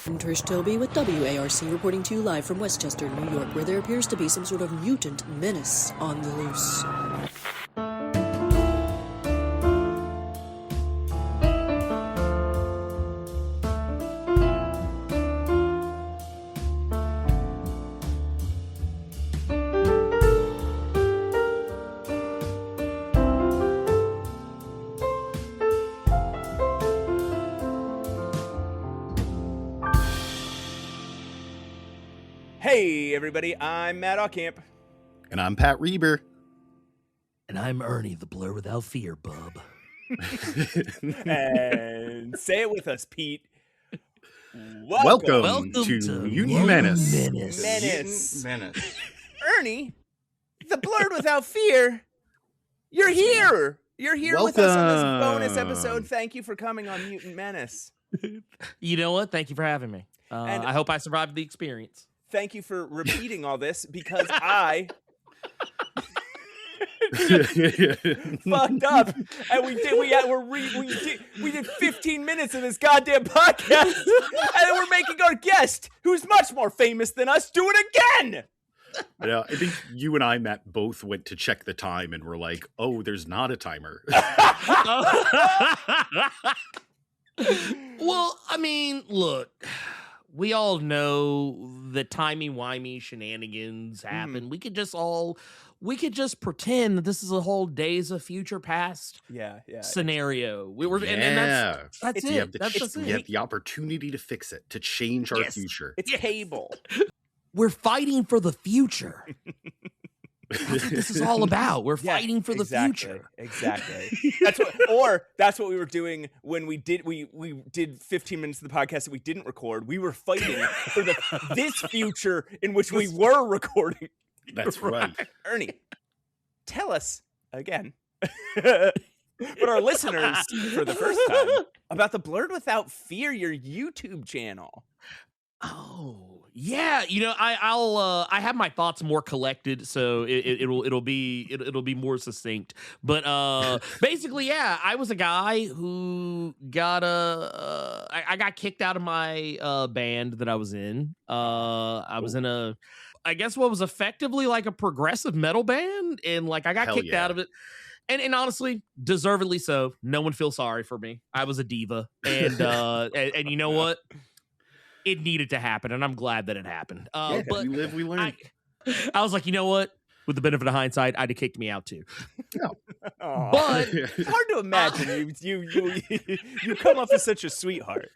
I'm Trish Toby with WARC reporting to you live from Westchester, New York, where there appears to be some sort of mutant menace on the loose. Hey everybody, I'm Matt Ocamp. And I'm Pat Reber. And I'm Ernie, the Blur Without Fear, bub. And say it with us, Pete. Welcome to Mutant Menace. Menace. Ernie, the Blurred Without Fear, you're here. You're here with us on this bonus episode. Thank you for coming on Mutant Menace. You know what? Thank you for having me. And I hope I survived the experience. Thank you for repeating all this because I fucked up, and we did 15 minutes of this goddamn podcast, and then we're making our guest, who's much more famous than us, do it again. Yeah, I think you and I, Matt, both went to check the time and were like, "Oh, there's not a timer." Well, I mean, look. We all know the timey-wimey shenanigans happen. We could just pretend that this is a whole Days of Future Past scenario. And that's it. We have the opportunity to fix it, to change our future. It's cable. We're fighting for the future. That's what this is all about. We're fighting for the future. Exactly. That's what we were doing when we did 15 minutes of the podcast that we didn't record. We were fighting for this future in which we were recording. That's right. Ernie, tell us again, but our listeners for the first time, about the Blurred Without Fear, your YouTube channel. Oh yeah, I have my thoughts more collected, so it'll be more succinct. But basically, yeah, I was a guy who got I got kicked out of my band that I was in. I was in I guess what was effectively like a progressive metal band, and like I got kicked out of it. And honestly, deservedly so. No one feels sorry for me. I was a diva, and and you know what? It needed to happen, and I'm glad that it happened. But we live, we learn. I was like, you know what? With the benefit of hindsight, I'd have kicked me out too. No. But it's hard to imagine you come off as such a sweetheart.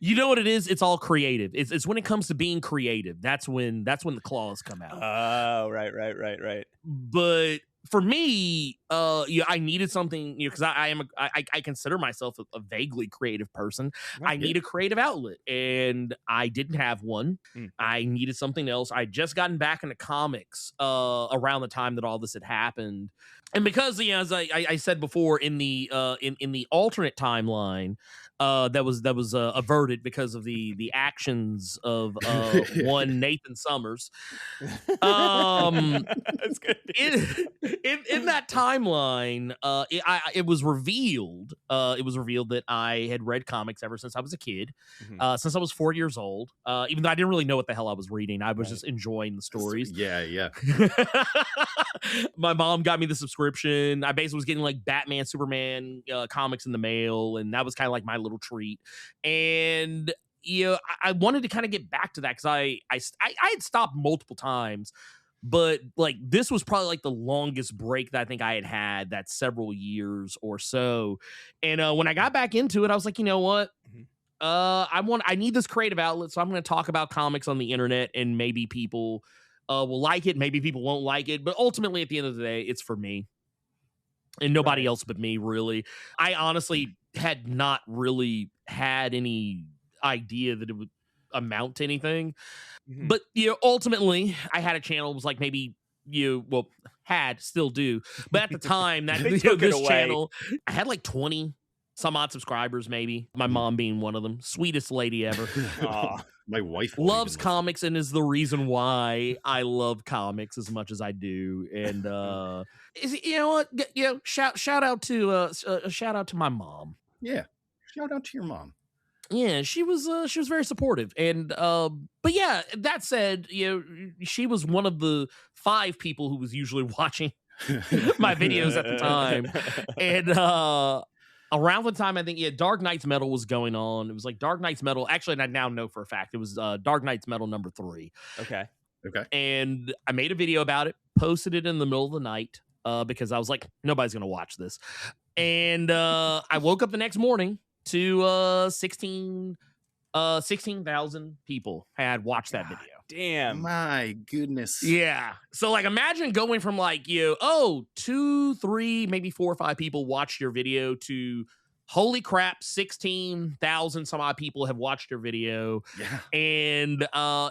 You know what it is? It's all creative. It's when it comes to being creative. That's when the claws come out. Oh, right. But for me, I needed something, because I consider myself a vaguely creative person. I need a creative outlet, and I didn't have one. I needed something else. I'd just gotten back into comics around the time that all this had happened, and because as I said before, in the alternate timeline, that was averted because of the actions of one Nathan Summers. That's good. In that timeline, it was revealed. It was revealed that I had read comics ever since I was a kid, since I was 4 years old. Even though I didn't really know what the hell I was reading, I was just enjoying the stories. Yeah. My mom got me the subscription. I basically was getting like Batman, Superman comics in the mail, and that was kind of like my little treat. And I wanted to kind of get back to that because I had stopped multiple times. But like this was probably like the longest break that I think I had that several years or so. And when I got back into it, I was like, you know what? I need this creative outlet, so I'm going to talk about comics on the internet, and maybe people will like it, maybe people won't like it, but ultimately at the end of the day, it's for me and nobody else but me, really. I honestly had not really had any idea that it would amount to anything. But ultimately I had a channel. It was like maybe still do, but at the time that this channel, I had like 20 some odd subscribers, maybe. My mom being one of them. Sweetest lady ever. My wife loves comics and is the reason why I love comics as much as I do. And shout out to my mom. Yeah, shout out to your mom. Yeah, she was very supportive. And but yeah, that said, she was one of the 5 people who was usually watching my videos at the time. And around the time, I think, Dark Knight's Metal was going on. It was like Dark Knight's Metal. Actually, and I now know for a fact it was Dark Knight's Metal number 3. Okay. And I made a video about it, posted it in the middle of the night because I was like, nobody's going to watch this. And I woke up the next morning to 16,000 people had watched that video. Damn. My goodness. Yeah. So like imagine going from like 2, 3, maybe 4 or 5 people watched your video to holy crap, 16,000 some odd people have watched your video. Yeah. And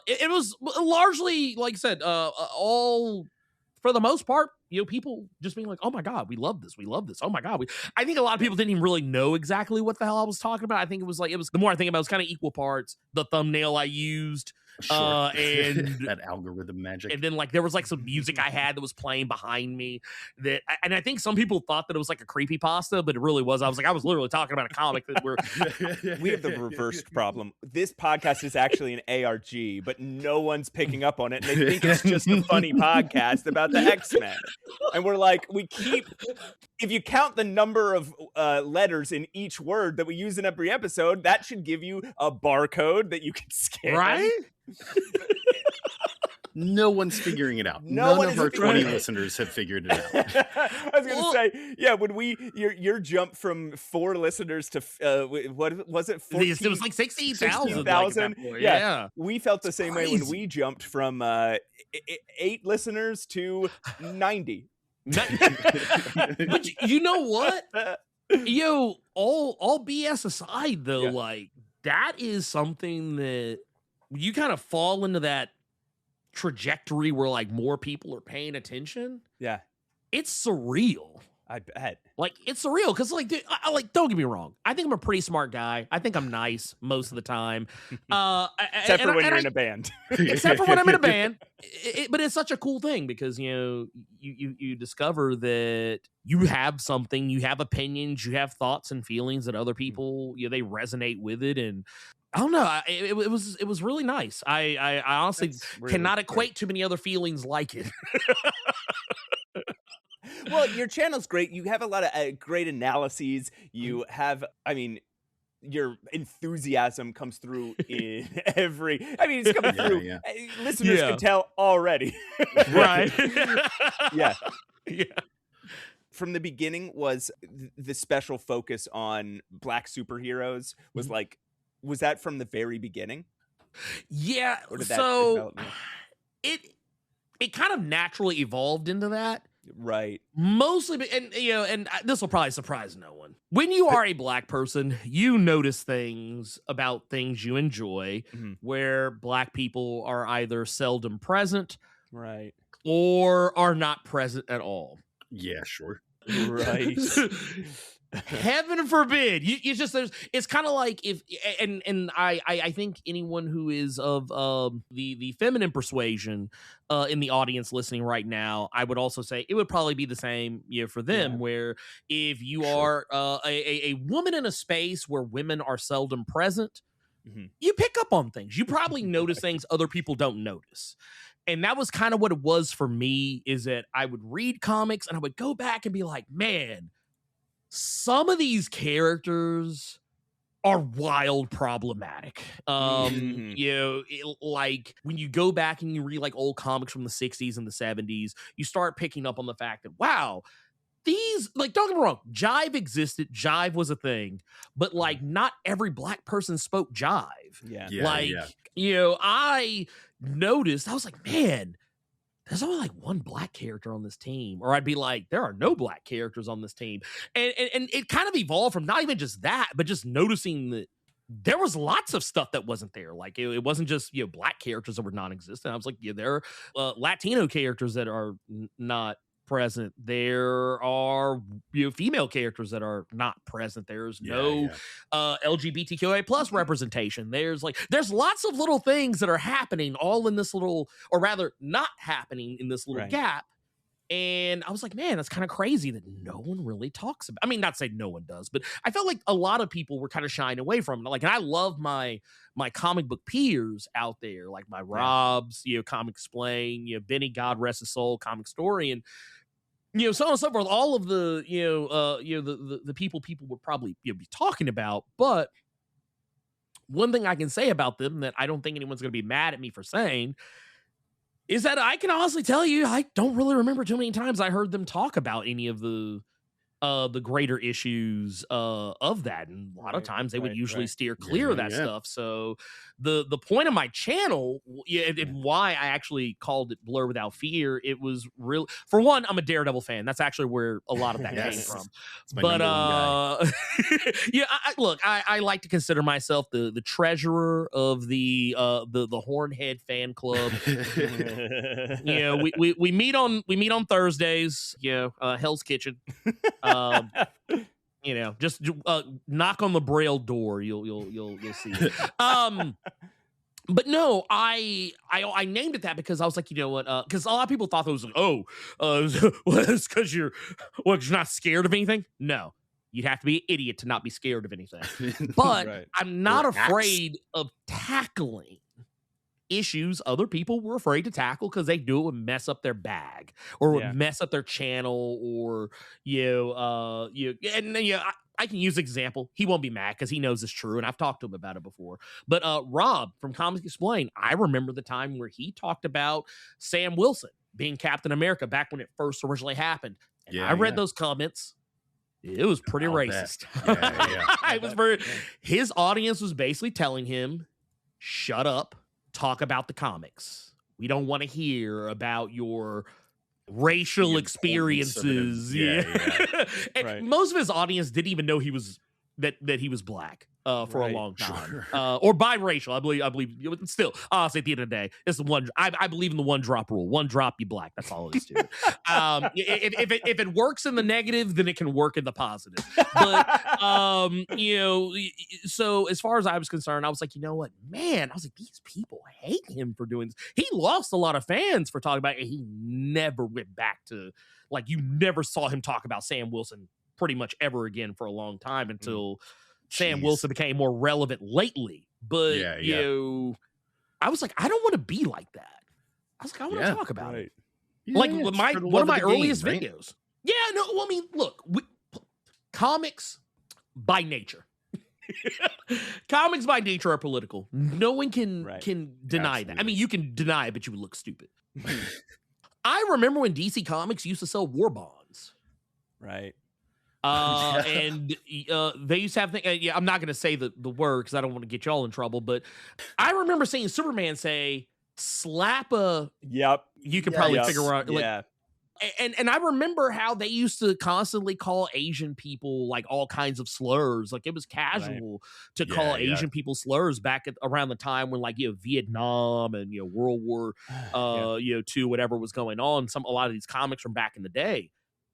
it was largely, like I said, all for the most part, people just being like, oh my God, we love this. Oh my God. I think a lot of people didn't even really know exactly what the hell I was talking about. I think it was the more I think about it, was kind of equal parts. The thumbnail I used. Sure. And that algorithm magic. And then like there was like some music I had that was playing behind me and I think some people thought that it was like a creepypasta, but it really was. I was literally talking about a comic that we have the reversed problem. This podcast is actually an ARG, but no one's picking up on it. And they think it's just a funny podcast about the X-Men. And we're like, if you count the number of letters in each word that we use in every episode, that should give you a barcode that you can scan. Right? No one's figuring it out. None of our 20 listeners have figured it out. I was going to say, yeah, when your jump from 4 listeners to what was it? 14, it was like 16,000. Yeah, we felt the same way when we jumped from 8 listeners to 90. But you know what? All BS aside, though, like that is something that you kind of fall into that trajectory where like more people are paying attention. Yeah, it's surreal. I bet. Like it's surreal because like, dude, don't get me wrong. I think I'm a pretty smart guy. I think I'm nice most of the time. Except for when you're in a band. Except for when I'm in a band. But it's such a cool thing because you discover that you have something, you have opinions, you have thoughts and feelings that other people they resonate with it. And I don't know. It was really nice. I honestly cannot equate too many other feelings like it. Well, your channel's great. You have a lot of great analyses. You have, your enthusiasm comes through in every. It's coming through. Yeah. Listeners can tell already. Right. Yeah. From the beginning, was the special focus on Black superheroes was like. Was that from the very beginning? Yeah. Or did that so it kind of naturally evolved into that. Right. Mostly, and this will probably surprise no one. When you are a Black person, you notice things about things you enjoy where Black people are either seldom present, right, or are not present at all. Yeah, sure. Right. Heaven forbid. It's kind of like if I think anyone who is of the feminine persuasion in the audience listening right now, I would also say it would probably be the same for them, where if you are a woman in a space where women are seldom present, you pick up on things. You probably notice things other people don't notice. And that was kind of what it was for me, is that I would read comics and I would go back and be like, man, some of these characters are wild problematic. Like when you go back and you read like old comics from the 60s and the 70s, you start picking up on the fact that, wow, these, like, don't get me wrong, jive existed. Jive was a thing, but like not every Black person spoke jive. I noticed, I was like, man, there's only like one Black character on this team. Or I'd be like, there are no Black characters on this team. And it kind of evolved from not even just that, but just noticing that there was lots of stuff that wasn't there. Like it wasn't just, Black characters that were non-existent. I was like, there are Latino characters that are not present. There are female characters that are not present. There's no LGBTQIA plus representation. There's lots of little things that are happening all in this little, or rather not happening in this little gap. And I was like, man, that's kind of crazy that no one really talks about. I mean, not to say no one does, but I felt like a lot of people were kind of shying away from it. Like, and I love my comic book peers out there, like my Robs, Comic Explain, Benny, God rest his soul, Comic Story, and so on and so forth. All of the the people would probably be talking about. But one thing I can say about them that I don't think anyone's going to be mad at me for saying is that I can honestly tell you, I don't really remember too many times I heard them talk about any of the greater issues of that, and a lot of times they would usually steer clear of that stuff. So the point of my channel, and why I actually called it Blur Without Fear, it was real. For one, I'm a Daredevil fan. That's actually where a lot of that came from. But look, I like to consider myself the treasurer of the Hornhead fan club. We meet on Thursdays. Hell's Kitchen. Just knock on the Braille door. You'll see. But no, I named it that because I was like, you know what? Because a lot of people thought it was like, it's because you're not scared of anything. No, you'd have to be an idiot to not be scared of anything. But I'm not afraid of tackling issues other people were afraid to tackle because they knew it would mess up their bag or would mess up their channel, or I can use example. He won't be mad because he knows it's true, and I've talked to him about it before. But Rob from Comics Explain, I remember the time where he talked about Sam Wilson being Captain America back when it first originally happened. And I read those comments. It was pretty racist. It was very. His audience was basically telling him, "Shut up. Talk about the comics. We don't want to hear about your racial experiences." And most of his audience didn't even know he was that he was black for a long time, or biracial. I believe. Still, honestly, at the end of the day, it's the one. I believe in the one drop rule. One drop, you black. That's all it is to it. If it works in the negative, then it can work in the positive. But so as far as I was concerned, I was like, you know what, man? I was like, these people hate him for doing this. He lost a lot of fans for talking about it. He never went back to, like, you never saw him talk about Sam Wilson pretty much ever again for a long time until Sam Wilson became more relevant lately. But I was like, I don't want to be like that. I was like, I want to talk about it. Like one of my earliest videos. Yeah, no, well, I mean, look, comics by nature. Comics by nature are political. No one can deny that. I mean, you can deny it, but you would look stupid. I remember when DC Comics used to sell war bonds. Right. And they used to have things. I'm not going to say the word because I don't want to get y'all in trouble, but I remember seeing Superman say, slap a. Yep. You can probably figure out. Like, and I remember how they used to constantly call Asian people like all kinds of slurs. Like, it was casual to call Asian people slurs back around the time when, like, Vietnam and World War II, whatever was going on. A lot of these comics from back in the day.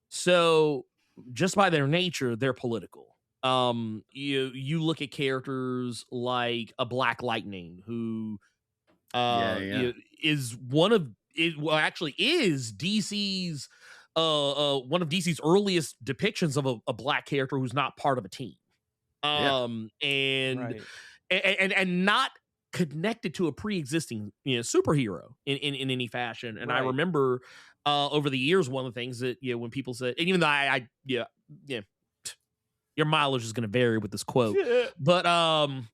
So just by their nature, they're political. You look at characters like a Black Lightning, who is is DC's one of DC's earliest depictions of a black character who's not part of a team, and not connected to a pre-existing superhero in any fashion. And I remember over the years, one of the things that when people said, and even though your mileage is going to vary with this quote, but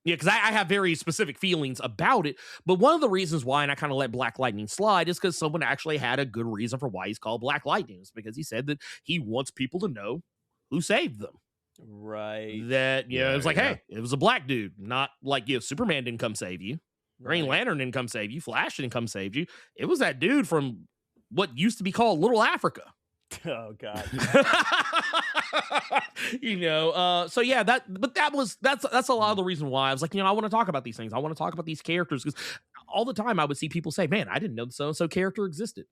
because I have very specific feelings about it. But one of the reasons why, and I kind of let Black Lightning slide, is because someone actually had a good reason for why he's called Black Lightning. It's because he said that he wants people to know who saved them. Right. That it was like, hey, it was a black dude, not like Superman didn't come save you, Green Lantern didn't come save you, Flash didn't come save you. It was that dude from what used to be called Little Africa. Oh God. So yeah, that's a lot of the reason why I was like, I want to talk about these things. I want to talk about these characters, because all the time I would see people say, man, I didn't know the so-and-so character existed.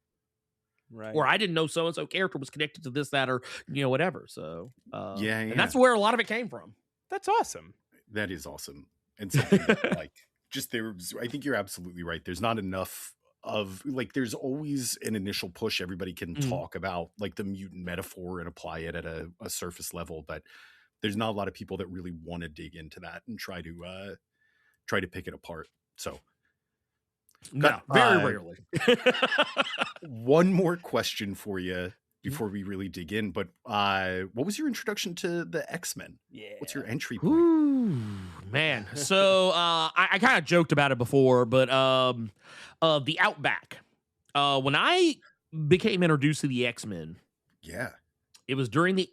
Right. Or I didn't know so-and-so character was connected to this, that, or whatever. So and that's where a lot of it came from. That's awesome. That is awesome. And something that, like, just there, I think you're absolutely right. There's not enough of like there's always an initial push. Everybody can Mhm. talk about like the mutant metaphor and apply it at a surface level, but there's not a lot of people that really want to dig into that and try to pick it apart. So No, very rarely. one more question for you before we really dig in, but what was your introduction to the X-Men? Yeah. What's your entry point? Ooh, man. So I kind of joked about it before, but the Outback. When I became introduced to the X-Men, Yeah. it was during the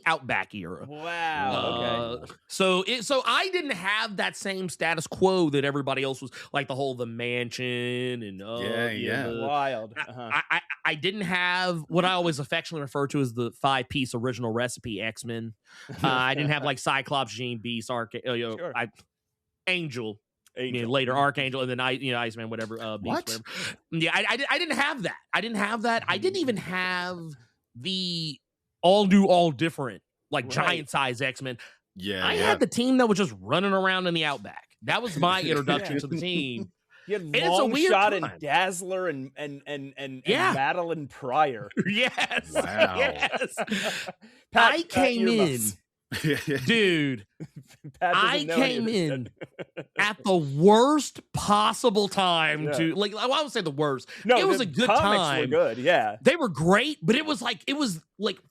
Outback era. Wow. Okay. So I didn't have that same status quo that everybody else was, like the mansion and Wild. Uh-huh. I didn't have what I always affectionately refer to as the 5-piece original recipe X-Men. I didn't have like Cyclops, Jean, Beast, Sure. Angel. Angel. Later Archangel, and then Iceman, whatever. Beast, What? whatever. Yeah, I didn't have that. I didn't have that. I didn't even have the all new, all different, like Right. giant size X-Men. Yeah. I had the team that was just running around in the Outback. That was my introduction Yeah. to the team. You had And it's a Long weird Shot and time. Dazzler and Yeah. Madeline Pryor. Yes. Wow. Yes. Pat, I came in, dude. Pat doesn't I know any came of this in shit. at the worst possible time Yeah. to like. I won't say the worst. No, it was the a good comics time. Were good, yeah. They were great, but it was like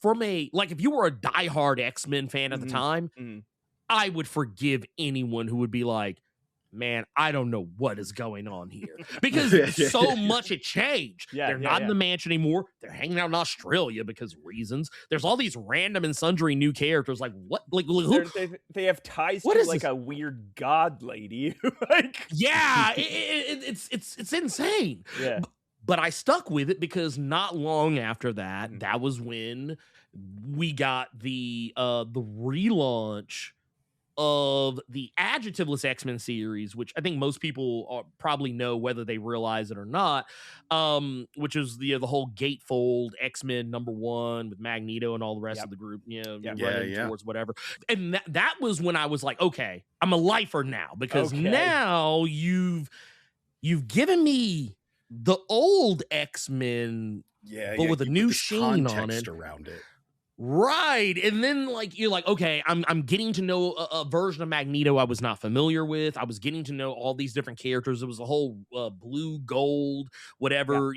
from a if you were a diehard X-Men fan at the Mhm. time, Mhm. I would forgive anyone who would be like, man, I don't know what is going on here. Because so much had changed. Yeah, They're yeah, not in yeah. the mansion anymore. They're hanging out in Australia because of reasons. There's all these random and sundry new characters. Like, what? Like, who? They have ties What to is like this? a weird god lady. Like, Yeah, it's insane. yeah. But I stuck with it because not long after that, Mhm. that was when we got the relaunch of the adjectiveless X-Men series, which I think most people probably know whether they realize it or not, which is the whole gatefold X-Men #1 with Magneto and all the rest Yep. of the group, Yep. running Yeah. towards whatever. And that was when I was like, okay, I'm a lifer now because Okay. now you've given me the old X-Men, Yeah. but with a you put new this sheen on context it. around it. Right. And then you're like, okay, I'm getting to know a version of Magneto I was not familiar with. I was getting to know all these different characters. It was a whole blue, gold, whatever,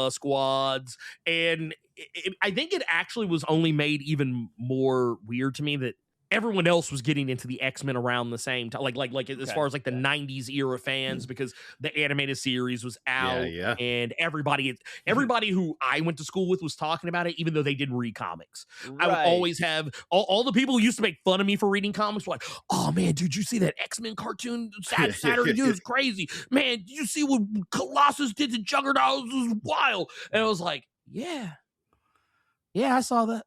squads. And I think it actually was only made even more weird to me that everyone else was getting into the X-Men around the same time, like as far as like the 90s era fans, because the animated series was out Yeah. and everybody who I went to school with was talking about it, even though they didn't read comics. I would Right. always have all the people who used to make fun of me for reading comics were like, oh man, dude, you see that X-Men cartoon Saturday? Dude, it was crazy. Man, did you see what Colossus did to Juggernaut? It was wild. And I was like, yeah, I saw that.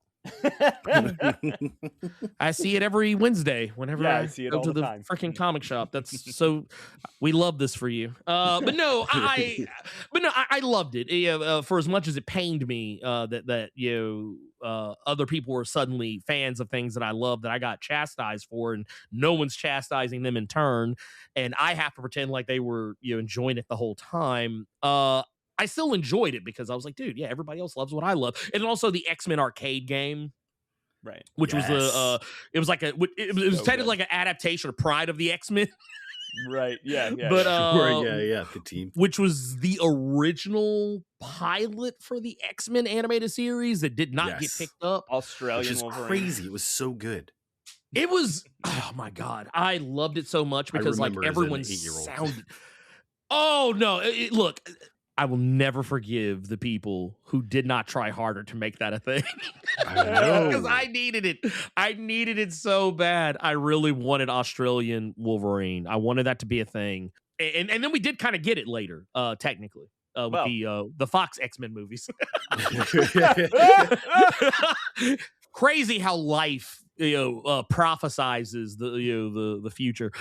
I see it every Wednesday whenever Yeah, I I see it go all to the the time. freaking comic shop. That's so we love this for you. But no, I loved it. For as much as it pained me that other people were suddenly fans of things that I love that I got chastised for, and no one's chastising them in turn, and I have to pretend like they were enjoying it the whole time. I still enjoyed it because I was like, dude, yeah, everybody else loves what I love. And also the X-Men arcade game, Right. which was it was like it was So technically good. like an adaptation of Pride of the X-Men, Right. Yeah. but Sure, the team. which was the original pilot for the X-Men animated series that did not get Yes. picked up. Australian Which is Wolverine. crazy. It was so good. It was, oh my god, I loved it so much because like remember as an everyone 8-year-old. sounded. Oh no! Look, I will never forgive the people who did not try harder to make that a thing. I know. Because I needed it. I needed it so bad. I really wanted Australian Wolverine. I wanted that to be a thing. And then we did kind of get it later, technically, with the Fox X-Men movies. Crazy how life prophesizes the future.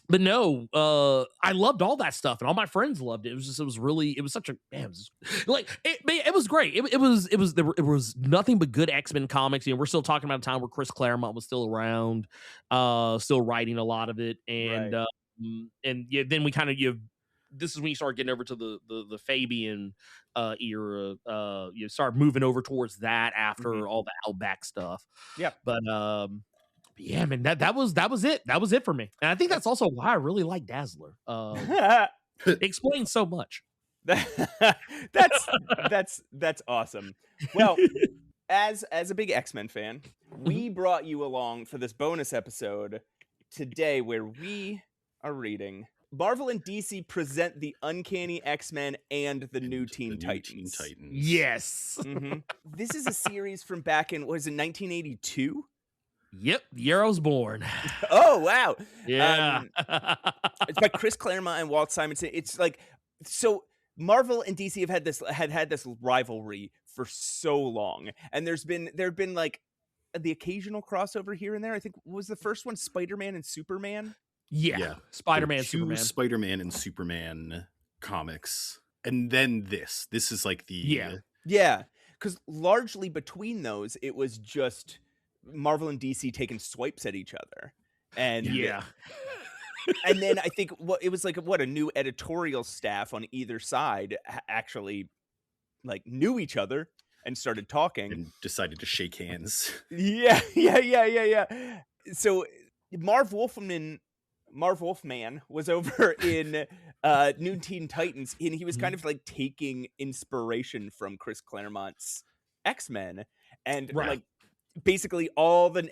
But no, I loved all that stuff, and all my friends loved it. It was such a damn, it was great. There was nothing but good X-Men comics. We're still talking about a time where Chris Claremont was still around, still writing a lot of it, and Right. then we kind of this is when you start getting over to the Fabian era. You start moving over towards that after all the Outback stuff. Yeah. But yeah, man, that was it. That was it for me. And I think that's also why I really like Dazzler. It explains so much. That's awesome. Well, as a big X-Men fan, we brought you along for this bonus episode today where we are reading Marvel and DC present the Uncanny X-Men and the new Teen Titans. Yes. This is a series from back in, what is it, 1982? Yep, the year I was born. Oh, wow. Yeah. It's by Chris Claremont and Walt Simonson. It's like, so Marvel and DC have had this rivalry for so long, and there have been like the occasional crossover here and there. I think was the first one Spider-Man and Superman. Yeah. Spider-Man, Superman. Spider-Man and Superman comics, and then this is like the because largely between those, it was just Marvel and DC taking swipes at each other, and and then I think it was like a new editorial staff on either side actually like knew each other and started talking and decided to shake hands. Yeah. So Marv Wolfman was over in New Teen Titans, and he was kind of like taking inspiration from Chris Claremont's X-Men, and like basically all in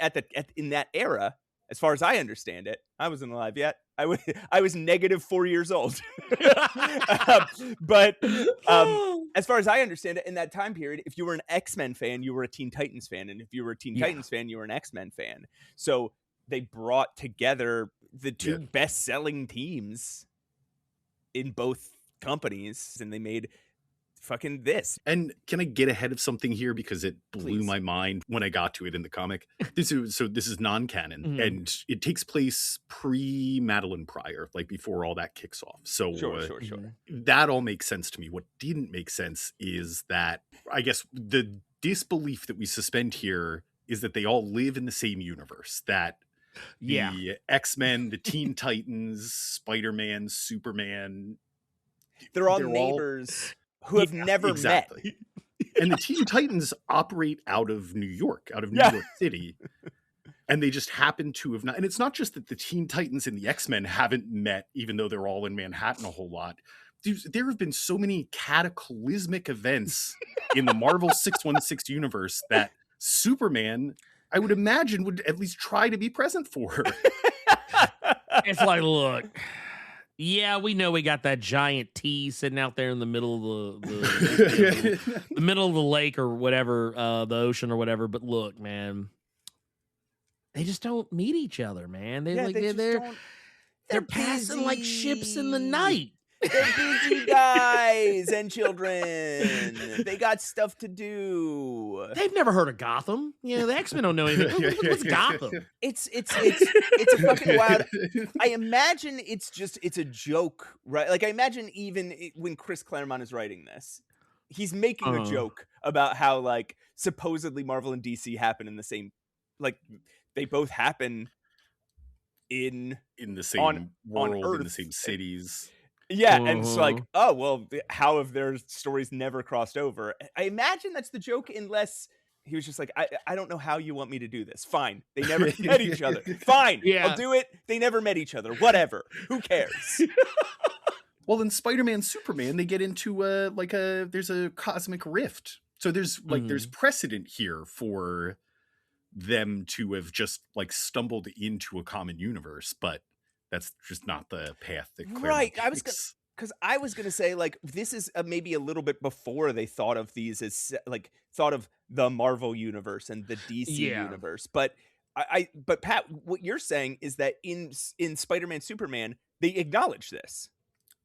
that era, as far as I understand it, I wasn't alive yet. I was negative 4 years old. But as far as I understand it, in that time period, if you were an X-Men fan, you were a Teen Titans fan. And if you were a Teen Titans fan, you were an X-Men fan. So they brought together the two best-selling teams in both companies, and they made fucking this. And can I get ahead of something here, because it blew my mind when I got to it in the comic? This is non-canon, and it takes place pre-Madeline Pryor, like before all that kicks off. So Sure. That all makes sense to me. What didn't make sense is that, I guess, the disbelief that we suspend here is that they all live in the same universe, that the X-Men, the Teen Titans, Spider-Man, Superman, they're all neighbors who have never met. And the Teen Titans operate out of New York City. And they just happen to have not. And it's not just that the Teen Titans and the X-Men haven't met, even though they're all in Manhattan a whole lot. There have been so many cataclysmic events in the Marvel 616 universe that Superman, I would imagine, would at least try to be present for. It's like, look. Yeah, we know we got that giant T sitting out there in the middle of the middle of the lake or whatever, the ocean or whatever. But look, man, they just don't meet each other, man. They're passing like ships in the night. They're busy guys and children. They got stuff to do. They've never heard of Gotham. You know, the X-Men don't know anything. What's Gotham? It's a fucking wild. I imagine it's a joke, right? Like I imagine even when Chris Claremont is writing this, he's making a joke about how like supposedly Marvel and DC happen in the same, like they both happen in the same world, in the same cities. Yeah, and it's like, oh, well, how have their stories never crossed over? I imagine that's the joke, unless he was just like, I don't know how you want me to do this. Fine. They never met each other. Fine. Yeah. I'll do it. They never met each other. Whatever. Who cares? Well, in Spider-Man, Superman, they get into there's a cosmic rift. So there's there's precedent here for them to have just like stumbled into a common universe, but that's just not the path that Claremont takes. I was gonna say like this is maybe a little bit before they thought of these as like thought of the Marvel universe and the DC universe. But but Pat, what you're saying is that in Spider-Man, Superman, they acknowledge this.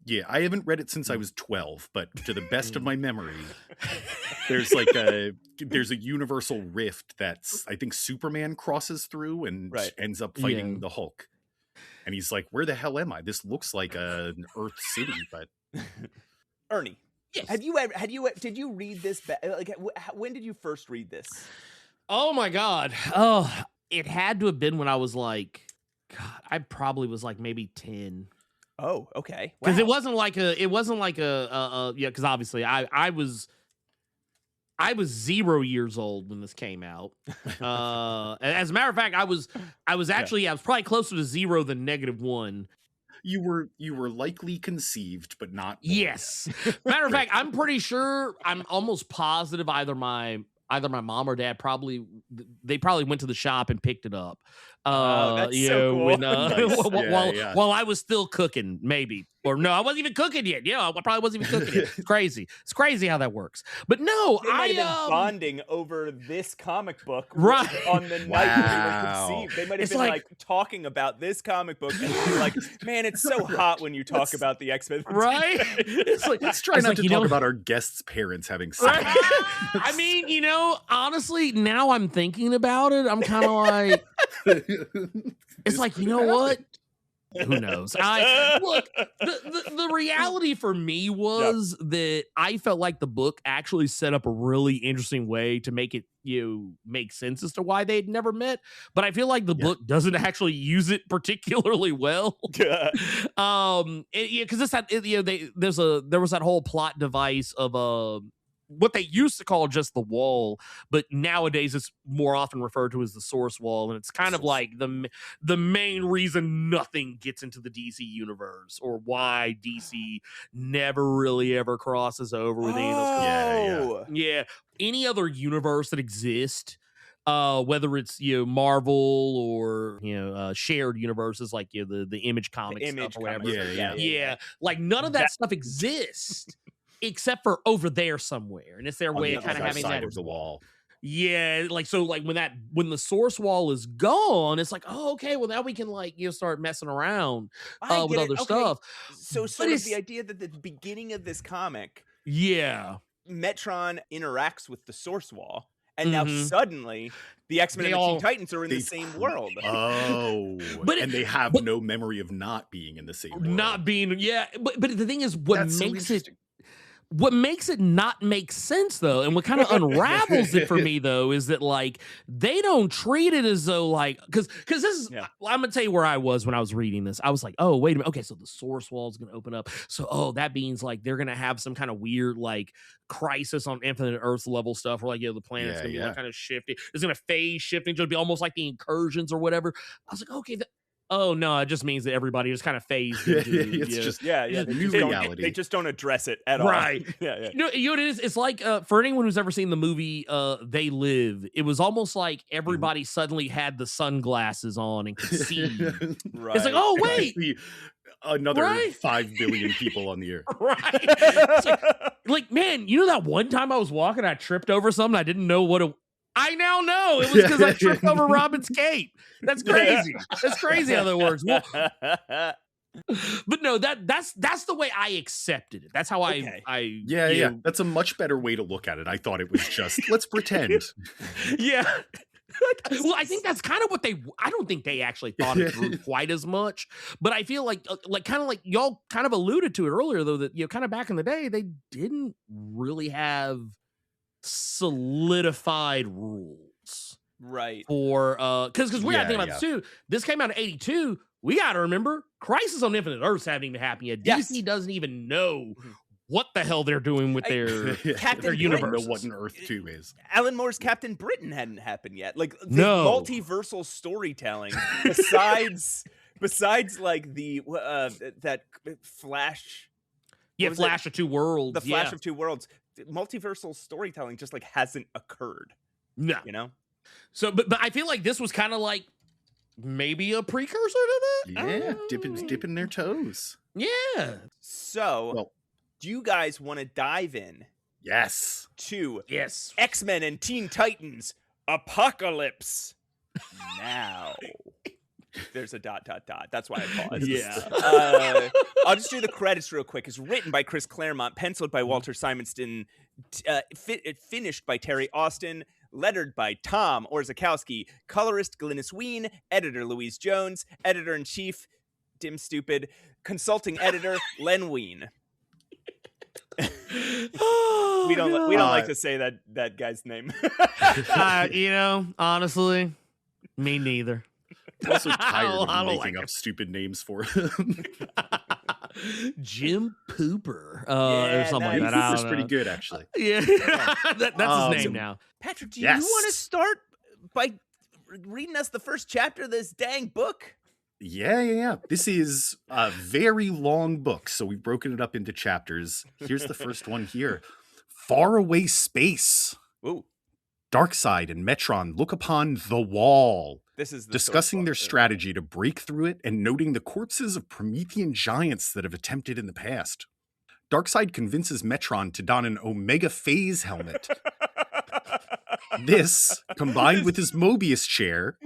Yeah, I haven't read it since I was 12, but to the best of my memory, there's a universal rift that's I think Superman crosses through and ends up fighting the Hulk. And he's like, where the hell am I? This looks like an Earth city, but Ernie, yes. Did you read this? Like, when did you first read this? Oh my God. Oh, it had to have been when I was like, God, I probably was like maybe 10. Oh, okay. Because Wow. it wasn't like yeah, because obviously I was 0 years old when this came out. As a matter of fact, I was actually I was probably closer to 0 than -1. You were likely conceived, but not born Yes. Matter of fact, I'm pretty sure, I'm almost positive either my mom or dad probably went to the shop and picked it up. That's so cool. When, Nice. while I was still cooking, maybe. Or no, I wasn't even cooking yet. Yeah, I probably wasn't even cooking yet. It's crazy. It's crazy how that works. But no, They might have been bonding over this comic book Right. on the night that they were Wow. conceived. They might have It's been like- like talking about this comic book and be like, man, it's so hot when you talk about the X-Men. right? It's like, Let's try it's not like, to you talk know- about our guests' parents having sex. Right? I mean, honestly, now I'm thinking about it. I'm kind of like, it's like, you know what? Who knows? Look, the reality for me was that I felt like the book actually set up a really interesting way to make it make sense as to why they'd never met. But I feel like the book doesn't actually use it particularly well. Because this had there was that whole plot device of what they used to call just the wall, but nowadays it's more often referred to as the source wall, and it's kind of like the main reason nothing gets into the DC universe, or why DC never really ever crosses over with any of those. Yeah, any other universe that exists, whether it's Marvel or shared universes like the Image comics stuff or whatever. Yeah, like none of that stuff exists. Except for over there somewhere, and it's their way of kind of having that of the wall. Yeah, like so, like when the source wall is gone, it's like, oh, okay, well now we can start messing around with other stuff. So sort of the idea that at the beginning of this comic, Metron interacts with the source wall, and now suddenly the X-Men and the Teen Titans are in the same world. Oh, and they have no memory of not being in the same world. Not being, but the thing is, what makes it not make sense, though, and what kind of unravels it for me, though, is that, like, they don't treat it as though, like, because this is, I'm going to tell you where I was when I was reading this. I was like, oh, wait a minute. Okay, so the source wall is going to open up. So, that means, like, they're going to have some kind of weird, like, crisis on Infinite Earth level stuff where, like, the planet's going to be, like, kind of shifting. It's going to phase shifting. It'll be almost like the incursions or whatever. I was like, okay, oh no, it just means that everybody just kind of phased into it's just new reality. They just don't address it at all. Right. You know what it is? It's like for anyone who's ever seen the movie They Live, it was almost like everybody suddenly had the sunglasses on and could see. Right. It's like, oh wait. Another 5 billion people on the earth. Right. It's like, man, you know that one time I was walking, I tripped over something, I didn't know what it I now know it was because I tripped over Robin's cape. That's crazy. That's crazy how that works. Well, but no, that's the way I accepted it. That's how I That's a much better way to look at it. I thought it was just let's pretend. Yeah. Well, I think that's kind of what I don't think they actually thought it through quite as much, but I feel like kind of like y'all kind of alluded to it earlier, though, that kind of back in the day they didn't really have solidified rules, right? For because we gotta think about this too. This came out in '82. We gotta remember, Crisis on Infinite Earths haven't even happened yet. DC doesn't even know what the hell they're doing with their universe. Know what an Earth 2 is. Alan Moore's Captain Britain hadn't happened yet. Like the multiversal storytelling, besides like the that Flash. Flash of Two Worlds. The Flash of Two Worlds. Multiversal storytelling just like hasn't occurred. No, So, but I feel like this was kind of like maybe a precursor to that. Yeah, dipping their toes. Yeah. So, do you guys want to dive in? Yes. To X-Men and Teen Titans Apocalypse now. There's a ... That's why I paused. Yeah. I'll just do the credits real quick. It's written by Chris Claremont, penciled by Walter Simonson, finished by Terry Austin, lettered by Tom Orzechowski, colorist Glynis Ween, editor Louise Jones, editor-in-chief Dim Stupid, consulting editor Len Ween. We don't like to say that guy's name. Honestly, me neither. I'm also tired of making up stupid names for him. Jim Pooper, Yeah, or something nice. like that. I Cooper's don't pretty know. good, actually. Yeah, that's his name now. Patrick, do you want to Yes. start by reading us the first chapter of this dang book? Yeah. This is a very long book, so we've broken it up into chapters. Here's the first one here. Faraway space. Ooh, Darkseid and Metron look upon the wall, this is the discussing their source book. strategy to break through it and noting the corpses of Promethean giants that have attempted in the past. Darkseid convinces Metron to don an Omega Phase helmet. This, combined with his Mobius chair,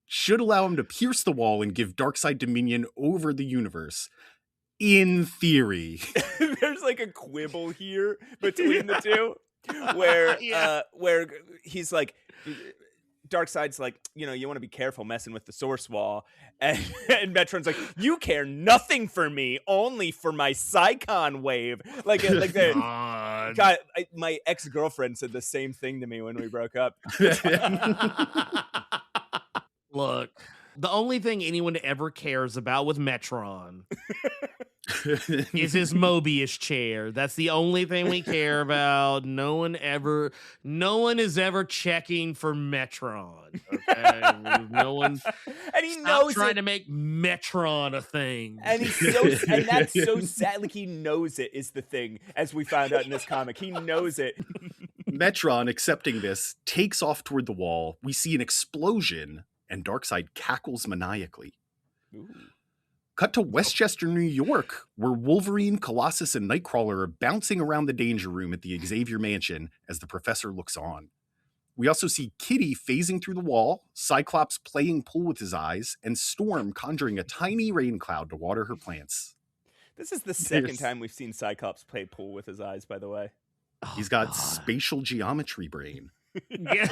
should allow him to pierce the wall and give Darkseid dominion over the universe. In theory. There's like a quibble here between the two, where where he's like, Darkseid's like, you want to be careful messing with the source wall, and Metron's like, you care nothing for me, only for my psi-con wave. Like God, my ex-girlfriend said the same thing to me when we broke up. Look, the only thing anyone ever cares about with Metron is his Mobius chair. That's the only thing we care about. No one is ever checking for Metron. Okay, no one. And he Stop knows trying to make Metron a thing. And and that's so sad. Like, he knows it is the thing, as we found out in this comic. He knows it. Metron, accepting this, takes off toward the wall. We see an explosion, and Darkseid cackles maniacally. Ooh. Cut to Westchester, New York, where Wolverine, Colossus, and Nightcrawler are bouncing around the danger room at the Xavier mansion as the professor looks on. We also see Kitty phasing through the wall, Cyclops playing pool with his eyes, and Storm conjuring a tiny rain cloud to water her plants. This is the second time we've seen Cyclops play pool with his eyes, by the way. He's got spatial geometry brain. Yeah.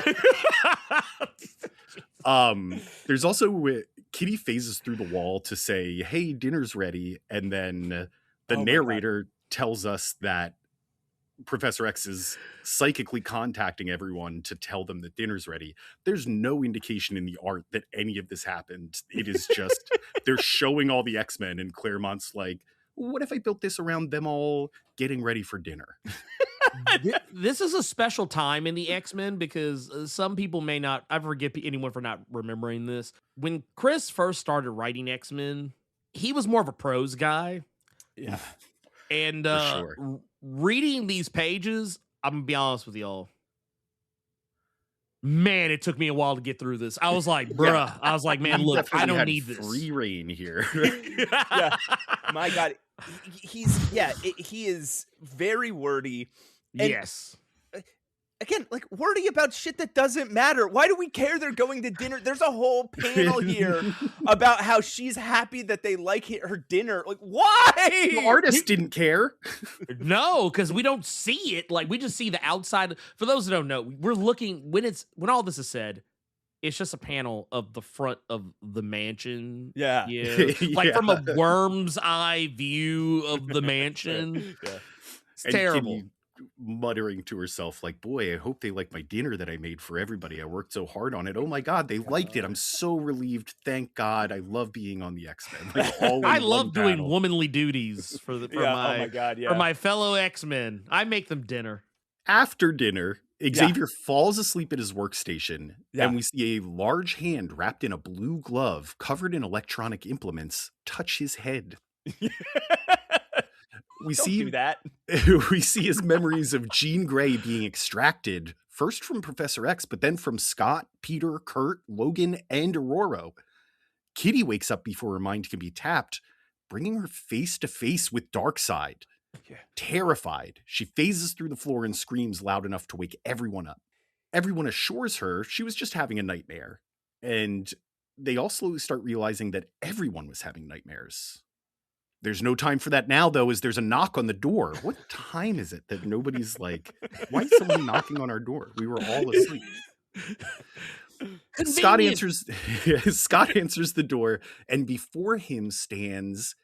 There's also Kitty phases through the wall to say, hey, dinner's ready. And then the narrator tells us that Professor X is psychically contacting everyone to tell them that dinner's ready. There's no indication in the art that any of this happened. It is just, they're showing all the X-Men, and Claremont's like, what if I built this around them all getting ready for dinner? This is a special time in the X-Men because some people may not, I forget anyone for not remembering this. When Chris first started writing X-Men, he was more of a prose guy. Yeah. And sure. Reading these pages, I'm going to be honest with y'all. Man, it took me a while to get through this. I was like, bruh. I was like, man, look, I don't need this. Free reign here. Yeah. My God. He is very wordy. And yes. Again, like, wordy about shit that doesn't matter. Why do we care they're going to dinner? There's a whole panel here about how she's happy that they like her dinner. Like, why? The artist didn't care. No, because we don't see it. Like, we just see the outside. For those who don't know, we're looking when all this is said, it's just a panel of the front of the mansion. Yeah. Like from a worm's eye view of the mansion. Yeah. It's And terrible. Kitty muttering to herself, like, boy, I hope they like my dinner that I made for everybody. I worked so hard on it. Oh my God, they liked it. I'm so relieved. Thank God. I love being on the X-Men. Like, I love doing womanly duties for my fellow X-Men. I make them dinner. After dinner, Xavier falls asleep at his workstation, and we see a large hand wrapped in a blue glove covered in electronic implements touch his head. We do that. We see his memories of Jean Grey being extracted, first from Professor X, but then from Scott, Peter, Kurt, Logan, and Aurora. Kitty wakes up before her mind can be tapped, bringing her face to face with Darkseid. Yeah. Terrified, she phases through the floor and screams loud enough to wake everyone up. Everyone assures her she was just having a nightmare, and they all slowly start realizing that everyone was having nightmares. There's no time for that now, though, as there's a knock on the door. What time is it that nobody's like, why is someone knocking on our door? We were all asleep. Scott answers the door, and before him stands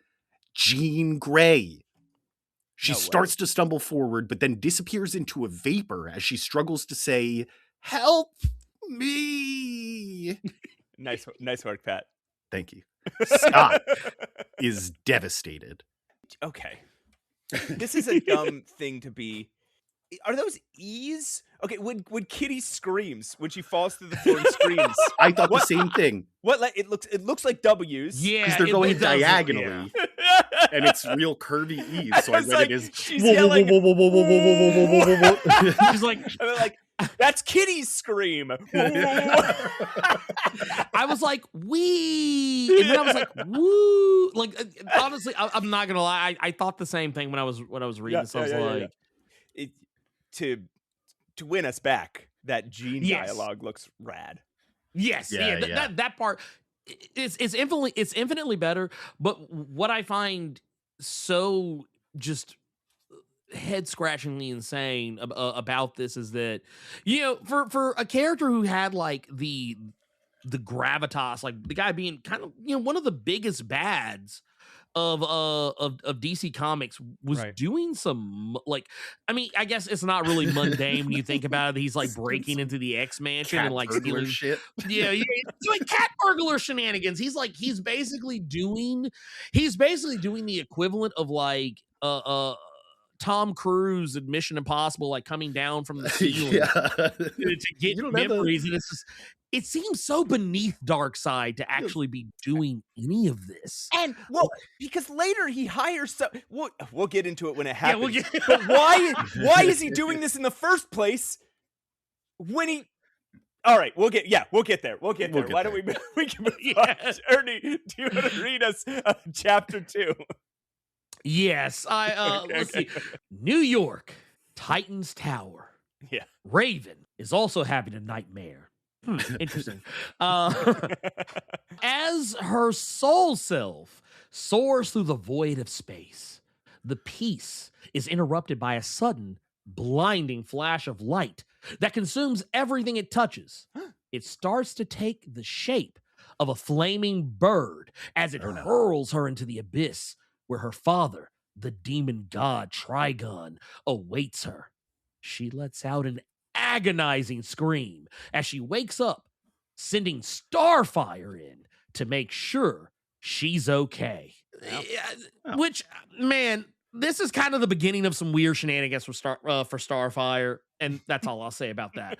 Jean Grey. She starts to stumble forward, but then disappears into a vapor as she struggles to say, "Help me." Nice work, Pat. Thank you. Scott is devastated. Okay. This is a dumb thing to be. Are those E's? Okay, when Kitty screams, when she falls through the floor and screams. I thought the same thing. What it looks like W's. Yeah, Because they're going it does, diagonally. yeah. And it's real curvy E's. So I It's read like it as she's yelling. She's like, And they're like, that's Kitty's scream. I was like, wee, and then I was like, woo. Like, honestly, I'm not gonna lie. I thought the same thing when I was reading this. I was like, to win us back, that Gene Yes. dialogue looks rad. yes, Yeah, that part is infinitely better. But what I find so just head scratchingly insane about this is that, you know, for a character who had like the gravitas, like the guy being kind of, you know, one of the biggest bads of DC Comics, was Right. doing some, like, I mean, I guess it's not really mundane when you think about it. He's like breaking into the X-Mansion and like cat-burglar stealing shit. yeah, he's doing cat-burglar shenanigans. He's basically doing the equivalent of like Tom Cruise in Mission Impossible, like coming down from the ceiling to get You don't have memories. And it's just, it seems so beneath Darkseid to actually be doing any of this. And well, because later he hires some. We'll get into it when it happens. Yeah, But why is he doing this in the first place? When he. All right, we'll get there. We'll get there. Why don't we can move on. Ernie, do you want to read us chapter 2? Yes, let's see. New York, Titan's Tower. Yeah. Raven is also having a nightmare. Interesting. As her soul self soars through the void of space, the peace is interrupted by a sudden, blinding flash of light that consumes everything it touches. It starts to take the shape of a flaming bird as it hurls her into the abyss where her father, the demon god Trigon, awaits her. She lets out an agonizing scream as she wakes up, sending Starfire in to make sure she's okay. Which, man, this is kind of the beginning of some weird shenanigans for Starfire, and that's all I'll say about that.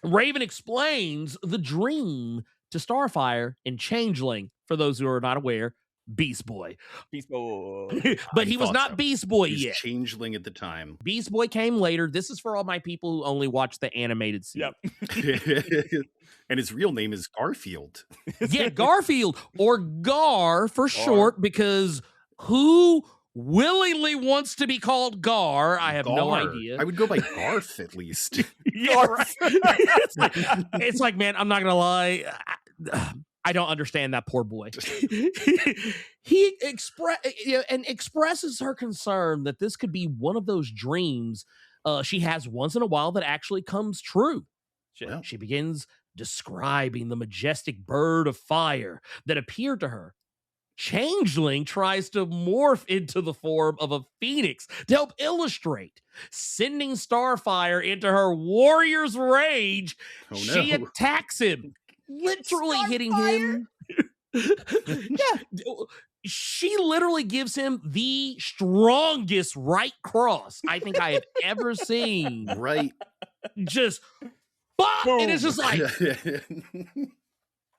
Raven explains the dream to Starfire and Changeling, for those who are not aware, Beast Boy. But he was not Beast Boy yet. Changeling at the time. Beast Boy came later. This is for all my people who only watch the animated series. Yep. And his real name is Garfield. Yeah, Garfield, or Gar for short, because who willingly wants to be called Gar? I have no idea. I would go by Garf at least. Yeah, right. It's like, man, I'm not gonna lie, I don't understand that poor boy. He expresses her concern that this could be one of those dreams she has once in a while that actually comes true. She begins describing the majestic bird of fire that appeared to her. Changeling tries to morph into the form of a phoenix to help illustrate, sending Starfire into her warrior's rage. Oh, no. She attacks him, literally hitting him. Yeah. She literally gives him the strongest right cross I think I have ever seen. Right. Just, and it's just like,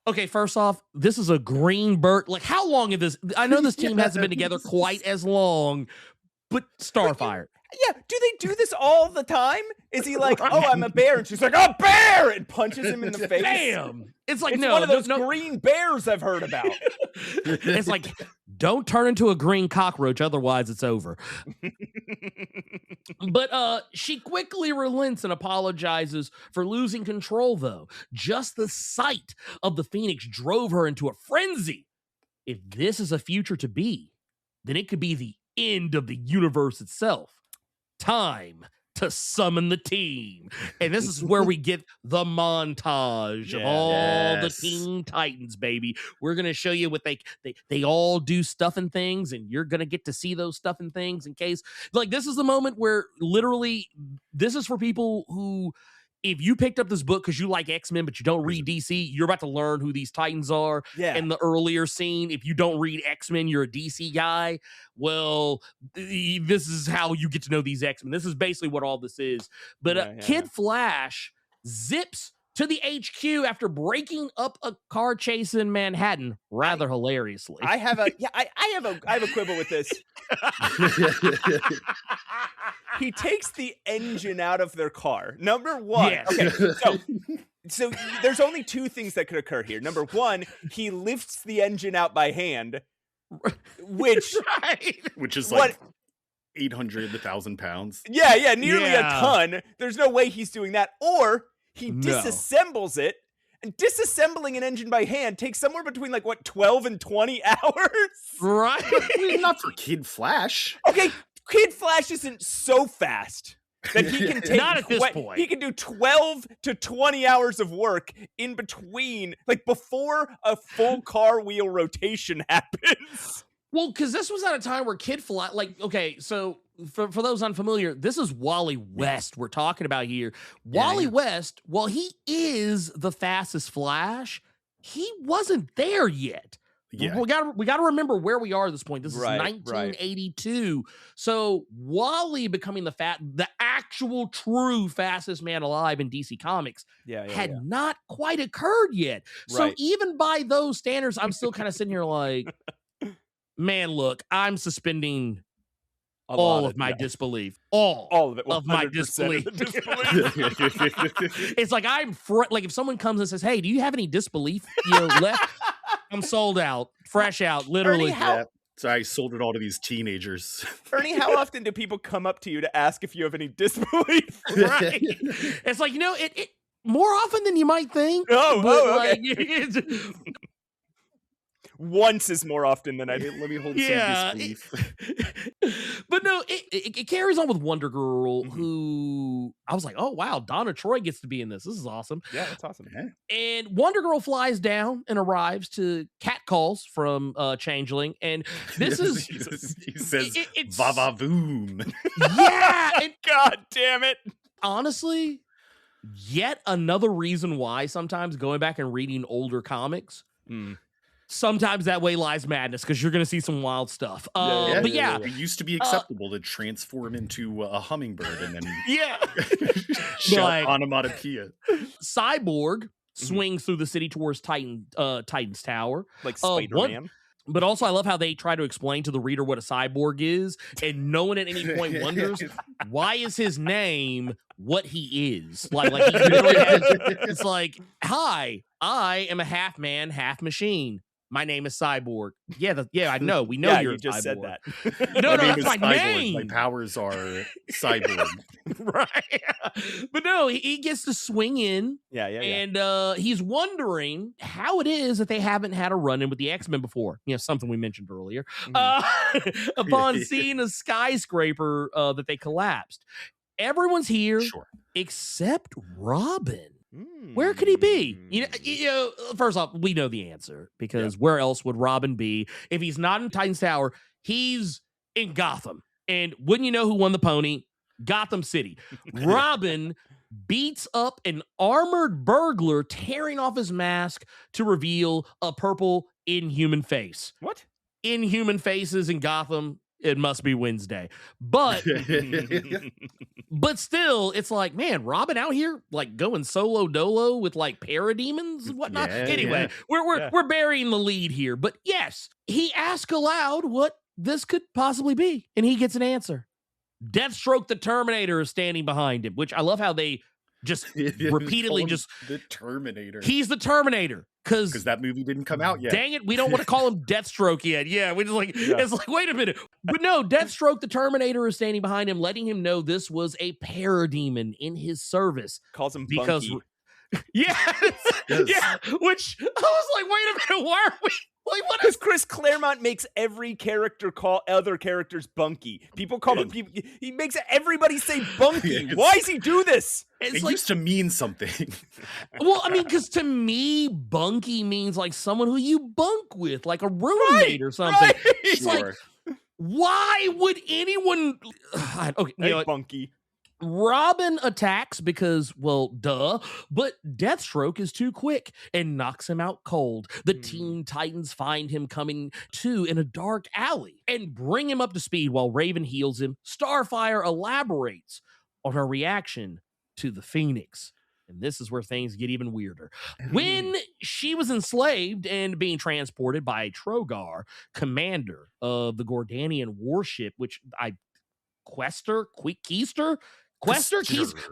okay, first off, this is a green bird. Like, how long is this? I know this team hasn't been together quite as long, but Starfire. Yeah, do they do this all the time? Is he like, oh, I'm a bear, and she's like, a bear, and punches him in the face? Bam! It's like, it's no, one of those green bears I've heard about. It's like, don't turn into a green cockroach, otherwise it's over. But she quickly relents and apologizes for losing control, though. Just the sight of the Phoenix drove her into a frenzy. If this is a future to be, then it could be the end of the universe itself. Time to summon the team. And this is where we get the montage of all the Teen Titans, baby. We're going to show you what they all do stuff and things, and you're going to get to see those stuff and things in case. Like, this is the moment where literally this is for people who if you picked up this book because you like X-Men, but you don't read DC, you're about to learn who these Titans are. Yeah. In the earlier scene, if you don't read X-Men, you're a DC guy. Well, this is how you get to know these X-Men. This is basically what all this is. But Kid Flash zips to the HQ after breaking up a car chase in Manhattan, rather hilariously. I have a quibble with this. He takes the engine out of their car. Number one. Yes. Okay, so there's only two things that could occur here. Number one, he lifts the engine out by hand, which is like 800, 1,000 pounds. Yeah, nearly a ton. There's no way he's doing that. Or he disassembles it, and disassembling an engine by hand takes somewhere between 12 and 20 hours. Right. Not for Kid Flash. Okay, Kid Flash isn't so fast that he can take not at this point. He can do 12 to 20 hours of work in between, before a full car wheel rotation happens. Well, because this was at a time where Kid Flash, so for those unfamiliar, this is Wally West we're talking about here. Wally West, while he is the fastest Flash, he wasn't there yet. Yeah. We got to remember where we are at this point. This is 1982. Right. So Wally becoming the actual true fastest man alive in DC Comics had not quite occurred yet. So even by those standards, I'm still kind of sitting here like, man, look, I'm suspending all of my disbelief. All of it. Of my disbelief. It's like if someone comes and says, "Hey, do you have any disbelief left?" I'm sold out, fresh out, literally. Ernie, so I sold it all to these teenagers. Ernie, how often do people come up to you to ask if you have any disbelief? Right. It's like, it more often than you might think. Okay. Once is more often than I do. Let me hold some disbelief. But no, it carries on with Wonder Girl, who I was like, oh wow, Donna Troy gets to be in this. This is awesome. Yeah, that's awesome. Yeah. And Wonder Girl flies down and arrives to catcalls from Changeling, and this is he says VA-VA-VOOM. Yeah, and God damn it. Honestly, yet another reason why sometimes going back and reading older comics. Sometimes that way lies madness, because you're going to see some wild stuff. But it used to be acceptable to transform into a hummingbird and then shout onomatopoeia. Cyborg swings through the city towards Titan's Tower, like Spider-Man. But also, I love how they try to explain to the reader what a cyborg is, and no one at any point wonders why is his name what he is. Like he literally it's like, hi, I am a half man, half machine. My name is Cyborg. I know. We know you're you just cyborg. said that. No, that's my Cyborg. name. My powers are cyborg. Right. But no, he gets to swing in. Yeah. And he's wondering how it is that they haven't had a run-in with the X-Men before. Something we mentioned earlier. Upon seeing a skyscraper that they collapsed. Everyone's here except Robin. Where could he be? First off, we know the answer, because where else would Robin be if he's not in Titan's Tower? He's in Gotham. And wouldn't you know who won the pony? Gotham City. Robin beats up an armored burglar, tearing off his mask to reveal a purple Inhuman face. What? Inhuman faces in Gotham. It must be Wednesday. But still, it's like, man, Robin out here going solo dolo with parademons and whatnot. Anyway, we're burying the lead here. But yes, he asks aloud what this could possibly be, and he gets an answer. Deathstroke the Terminator is standing behind him, which I love how they just repeatedly the Terminator. He's the Terminator. Because that movie didn't come out yet. Dang it, we don't want to call him Deathstroke yet. Yeah, we just it's like, wait a minute. But no, Deathstroke the Terminator is standing behind him, letting him know this was a parademon in his service. Calls him Bunkie. Yeah, which I was like, wait a minute, why are we? Because Chris Claremont makes every character call other characters Bunkie. People call him. He makes everybody say Bunkie. Why does he do this? It used to mean something. Well, I mean, because to me, Bunkie means someone who you bunk with, like a roommate or something. Right. It's why would anyone? Okay, hey, Bunkie. Robin attacks because, well, duh, but Deathstroke is too quick and knocks him out cold. The Teen Titans find him coming to in a dark alley and bring him up to speed while Raven heals him. Starfire elaborates on her reaction to the Phoenix. And this is where things get even weirder. When she was enslaved and being transported by Trogar, commander of the Gordanian warship, which Quester?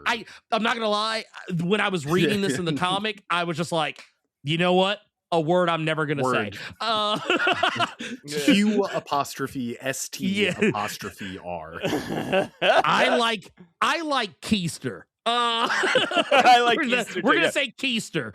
I'm not gonna lie. When I was reading this in the comic, I was just like, you know what? A word I'm never gonna say. Q apostrophe ST apostrophe R. I like Keister. I like Keister. We're gonna say Keister.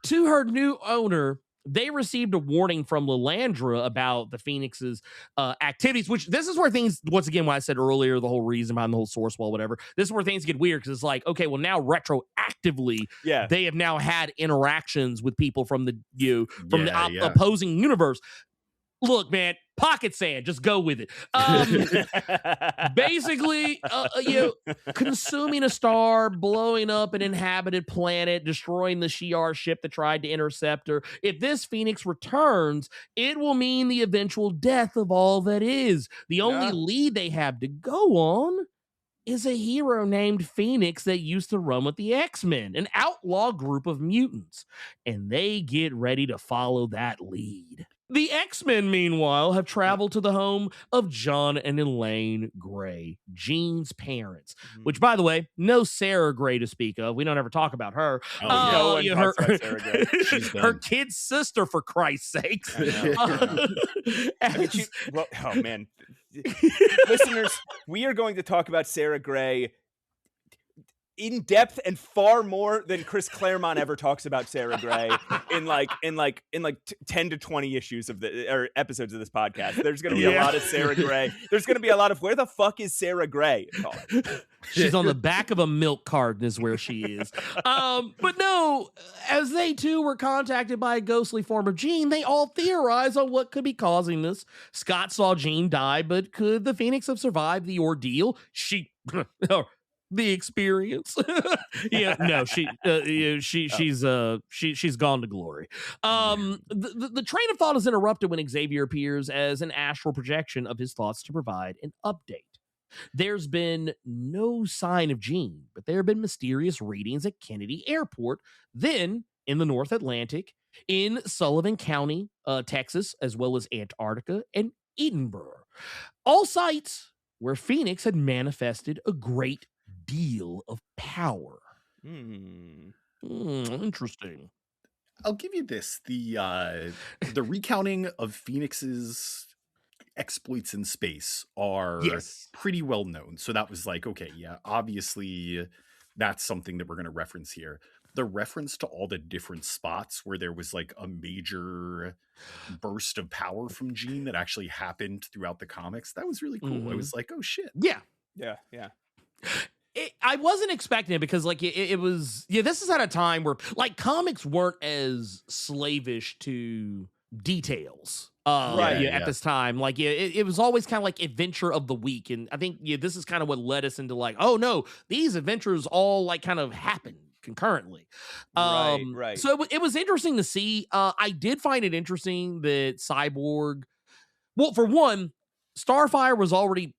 To her new owner, they received a warning from Lilandra about the Phoenix's activities, which this is where things, once again, what I said earlier, the whole reason behind the whole source wall, whatever, this is where things get weird, because it's like, okay, well, now retroactively, they have now had interactions with people from the opposing universe. Look, man, pocket sand, just go with it. Basically, consuming a star, blowing up an inhabited planet, destroying the Shi'ar ship that tried to intercept her. If this Phoenix returns, it will mean the eventual death of all that is. The only lead they have to go on is a hero named Phoenix that used to run with the X-Men, an outlaw group of mutants, and they get ready to follow that lead. The X-Men, meanwhile, have traveled to the home of John and Elaine Gray, Jean's parents, which, by the way, no Sarah Gray to speak of. We don't ever talk about her. No one talks about Sarah Gray. Her kid's sister, for Christ's sakes. Oh, man. Listeners, we are going to talk about Sarah Gray in depth and far more than Chris Claremont ever talks about Sarah Gray in 10 to 20 issues of episodes of this podcast. There's going to be a lot of Sarah Gray. There's going to be a lot of where the fuck is Sarah Gray? She's on the back of a milk carton is where she is. But no, as they too were contacted by a ghostly form of Jean, they all theorize on what could be causing this. Scott saw Jean die, but could the Phoenix have survived the ordeal? The experience. She's gone to glory. The train of thought is interrupted when Xavier appears as an astral projection of his thoughts to provide an update. There's been no sign of Jean, but there have been mysterious readings at Kennedy Airport, then in the North Atlantic, in Sullivan County, Texas, as well as Antarctica and Edinburgh. All sites where Phoenix had manifested a great deal of power. Interesting. I'll give you this. The recounting of Phoenix's exploits in space are pretty well known. So that was like, okay, yeah, obviously that's something that we're going to reference here. The reference to all the different spots where there was like a major burst of power from Jean that actually happened throughout the comics, that was really cool. I was like, oh shit. Yeah. I wasn't expecting it because, like, it was. Yeah, this is at a time where, like, comics weren't as slavish to details. At this time, like, it was always kind of like adventure of the week, and I think this is kind of what led us into like, oh no, these adventures all like kind of happened concurrently. Right. So it was interesting to see. I did find it interesting that Cyborg. Well, for one, Starfire was already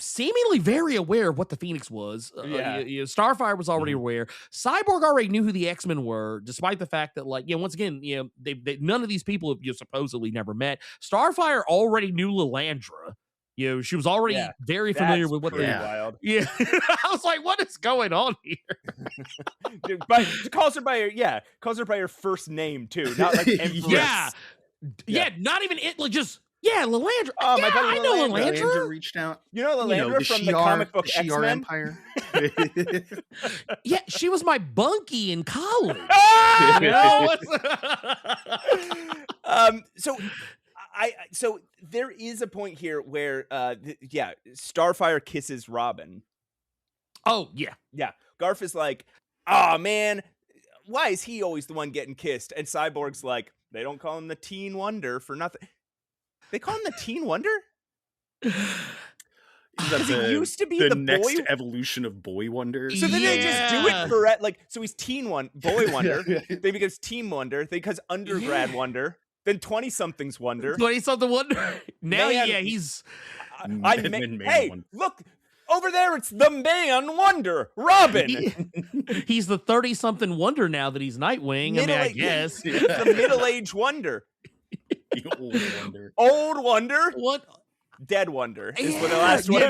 seemingly very aware of what the Phoenix was. Starfire was already aware. Cyborg already knew who the X-Men were, despite the fact that, like, once again, they none of these people have supposedly never met. Starfire already knew Lilandra. She was already very familiar with what they. Wild. Yeah, I was like, what is going on here? But calls her by her first name too, not like Empress. Not even it. Like just. Yeah, Lilandra. Oh, my buddy I know Lilandra. Lilandra reached out. You know Lilandra from the comic book Shi'ar X-Men? Empire. Yeah, she was my bunkie in college. So there is a point here where Starfire kisses Robin. Oh, yeah. Yeah. Garf is like, "Oh man, why is he always the one getting kissed?" And Cyborg's like, "They don't call him the Teen Wonder for nothing." They call him the Teen Wonder? Because it used to be the the next boy evolution of Boy Wonder. So then they just do it for like, so he's Boy Wonder. Yeah. Then he becomes Teen Wonder. Then he becomes Undergrad Wonder. Then 20-somethings Wonder. 20-something Wonder. Now, he's. Hey, look over there! It's the Man Wonder, Robin. He's the 30-something Wonder now that he's Nightwing. I guess the middle-aged Wonder. The old Wonder. Old Wonder. What? Dead Wonder is what the last one.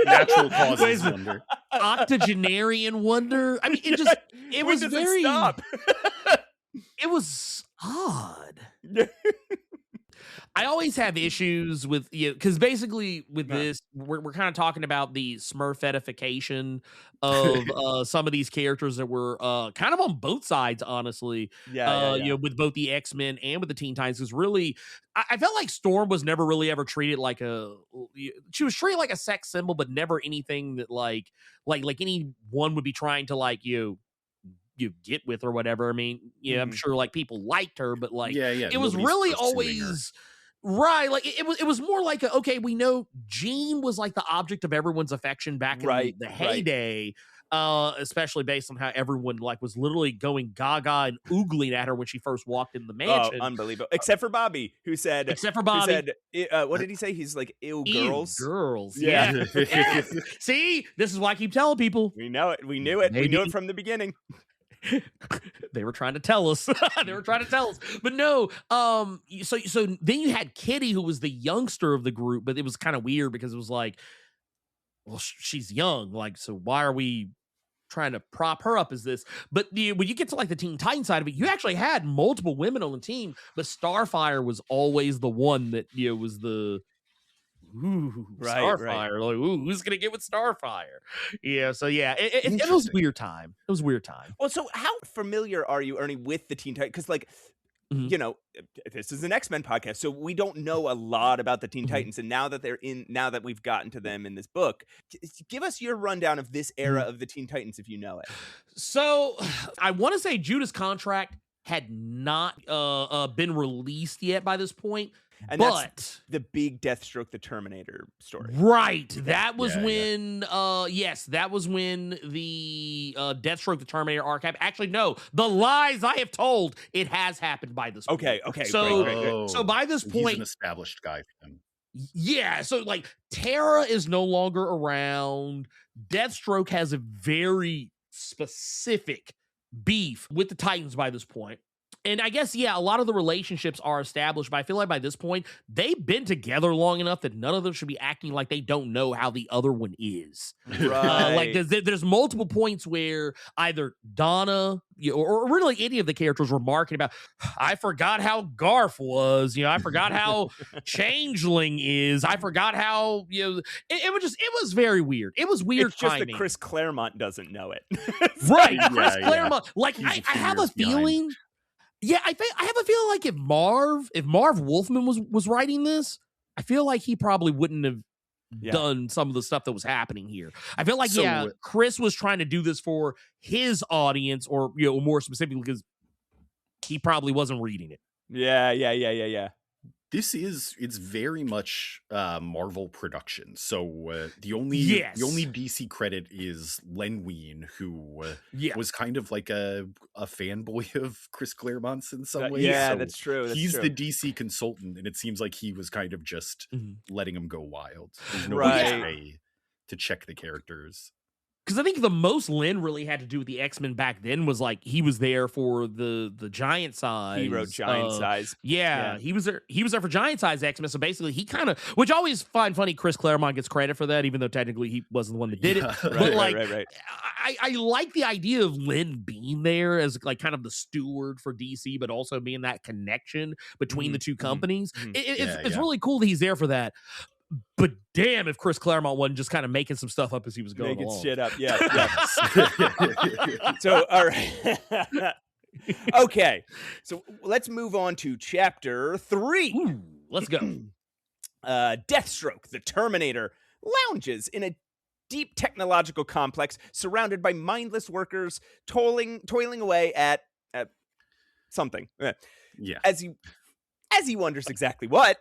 Natural causes Wonder. Octogenarian Wonder. I mean, it was very. It was odd. I always have issues with because basically with this, we're kind of talking about the Smurfetification of some of these characters that were kind of on both sides, honestly. With both the X-Men and with the Teen Titans, because really, I felt like Storm was never really ever treated like she was treated like a sex symbol, but never anything that like anyone would be trying to you get with or whatever. I mean, I'm sure like people liked her, but it was really always right. Like it was more like okay, we know Jean was like the object of everyone's affection back in the heyday. Especially based on how everyone was literally going gaga and oogling at her when she first walked in the mansion. Oh, unbelievable! Except for Bobby, who said, what did he say? He's like, ew, girls. Girls. Yeah. See, this is why I keep telling people. We know it. We knew it. We knew it from the beginning. They were trying to tell us. But no. So then you had Kitty, who was the youngster of the group, but it was kind of weird because it was like, well, she's young. So why are we trying to prop her up as this? But when you get to the Teen Titan side of it, you actually had multiple women on the team, but Starfire was always the one that was the Starfire. Right. Like, who's gonna get with Starfire? Yeah. So yeah, it was a weird time. It was a weird time. Well, so how familiar are you, Ernie, with the Teen Titans? Because this is an X-Men podcast, so we don't know a lot about the Teen Titans. And now that we've gotten to them in this book, give us your rundown of this era of the Teen Titans, if you know it. So I want to say Judah's contract had not been released yet by this point. And that's the big Deathstroke the Terminator story. Right. That was when that was when the Deathstroke the Terminator arc happened. Actually, no. The lies I have told, it has happened by this point. Okay. So great. So by this point, he's an established guy for them. Yeah, so Terra is no longer around. Deathstroke has a very specific beef with the Titans by this point. And I guess, a lot of the relationships are established, but I feel like by this point, they've been together long enough that none of them should be acting like they don't know how the other one is. Right. There's multiple points where either Donna or really any of the characters were marking about, I forgot how Garf was, I forgot how Changeling is, I forgot how, it was very weird. It was weird. It's just timing. that Chris Claremont doesn't know it. Right. Chris Claremont. I have a feeling. Yeah, I have a feeling like if Marv Wolfman was writing this, I feel like he probably wouldn't have done some of the stuff that was happening here. I feel like Chris was trying to do this for his audience, or more specifically because he probably wasn't reading it. Yeah. It's very much Marvel production. So the only DC credit is Len Wein, who was kind of like a fanboy of Chris Claremont's in some ways. Yeah, so that's true. He's the DC consultant, and it seems like he was kind of just letting him go wild. There's no way to check the characters. Because I think the most Len really had to do with the X-Men back then was he was there for the giant size. He wrote giant size. Yeah, he was there for giant size X-Men. So basically, he kind of, which I always find funny, Chris Claremont gets credit for that, even though technically he wasn't the one that did it. But right. I like the idea of Len being there as kind of the steward for DC, but also being that connection between the two companies. It's really cool that he's there for that. But damn, if Chris Claremont wasn't just kind of making some stuff up as he was going making along. Shit up, yeah. So, all right. Okay, so let's move on to chapter 3. Ooh, let's go. Deathstroke, the Terminator, lounges in a deep technological complex surrounded by mindless workers toiling away at something. Yeah. As he wonders exactly what,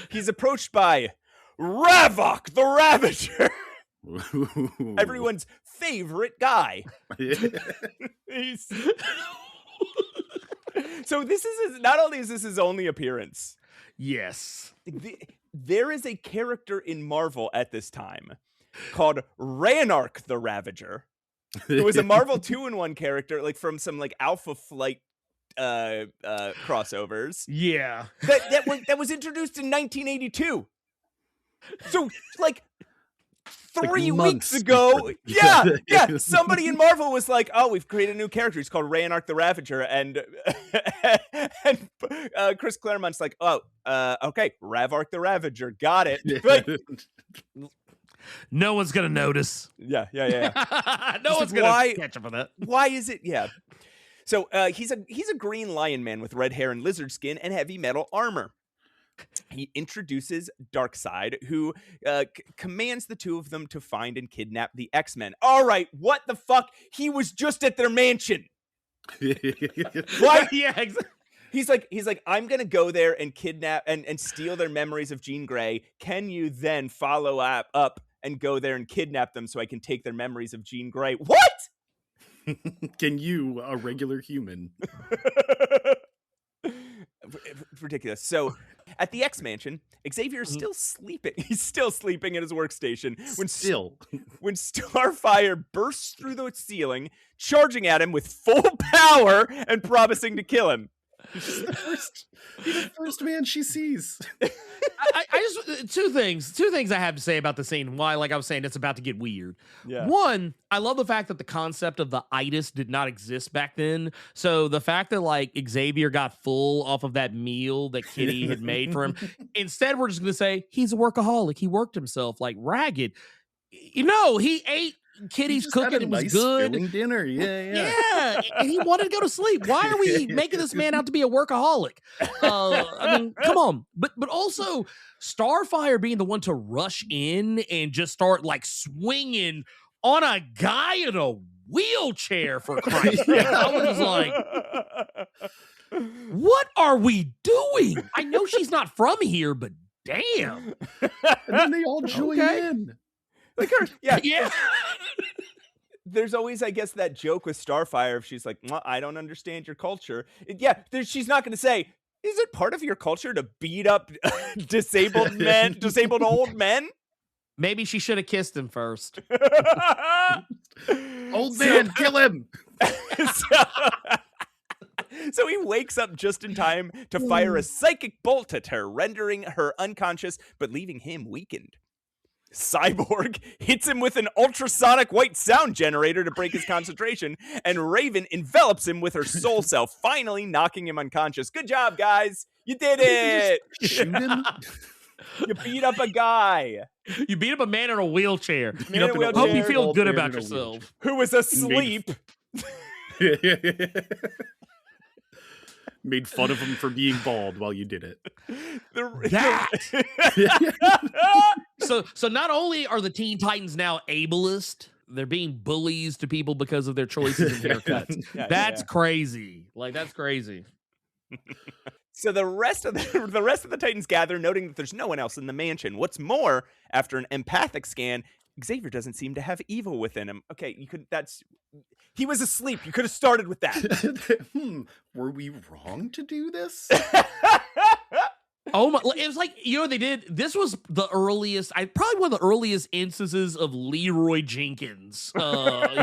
he's approached by RAVARK the Ravager. Everyone's favorite guy. So this is not only is this his only appearance. Yes. There is a character in Marvel at this time called RAVARK the Ravager, who was a Marvel 2-in-1 character, like from some like Alpha Flight crossovers. Yeah. That was introduced in 1982. So like 3 weeks ago, yeah, somebody in Marvel was like, "Oh, we've created a new character. He's called RAVARK the Ravager," and Chris Claremont's like, "Oh, okay, RAVARK the Ravager, got it." Like, no one's gonna notice. Yeah. No one's gonna catch up on that. Why is it? Yeah. So he's a green lion man with red hair and lizard skin and heavy metal armor. He introduces Darkseid, who commands the two of them to find and kidnap the X-Men. All right, what the fuck? He was just at their mansion. Why? Yeah, exactly. He's like, I'm gonna go there and kidnap and steal their memories of Jean Grey. Can you then follow up and go there and kidnap them so I can take their memories of Jean Grey? What? Can you, a regular human? Ridiculous. So at the X Mansion, Xavier is still sleeping. He's still sleeping at his workstation when Starfire bursts through the ceiling, charging at him with full power and promising to kill him. He's the first man she sees. I just two things I have to say about the scene. Why, like I was saying, it's about to get weird. Yeah. One, I love the fact that the concept of the itis did not exist back then. So the fact that like Xavier got full off of that meal that Kitty had made for him, instead we're just gonna say he's a workaholic. He worked himself like ragged. You know, he ate Kitty's cooking. It was nice good. filling dinner. Yeah. And he wanted to go to sleep. Why are we making this man out to be a workaholic? I mean, come on. But also, Starfire being the one to rush in and just start like swinging on a guy in a wheelchair, for Christ's sake. I was just like, what are we doing? I know she's not from here, but damn. And then they all join in. Like her, yeah. There's always, I guess, that joke with Starfire if she's like, well, I don't understand your culture. She's not going to say, is it part of your culture to beat up disabled old men? Maybe she should have kissed him first. Old man, kill him. So he wakes up just in time to fire a psychic bolt at her, rendering her unconscious, but leaving him weakened. Cyborg hits him with an ultrasonic white sound generator to break his concentration, and Raven envelops him with her soul cell, finally knocking him unconscious. Good job, guys. You did it. Shoot him. You beat up a guy. You beat up a man in a wheelchair. Wheelchair. Hope you feel good about yourself. Who was asleep. Made fun of him for being bald while you did it. So not only are the Teen Titans now ableist, they're being bullies to people because of their choices and haircuts. That's crazy. Like, that's crazy. So the rest of the Titans gather, noting that there's no one else in the mansion. What's more, after an empathic scan, Xavier doesn't seem to have evil within him. Okay, he was asleep. You could have started with that. Were we wrong to do this? Oh my! It was like, you know what they did? This was the earliest, probably one of the earliest instances of Leeroy Jenkins. But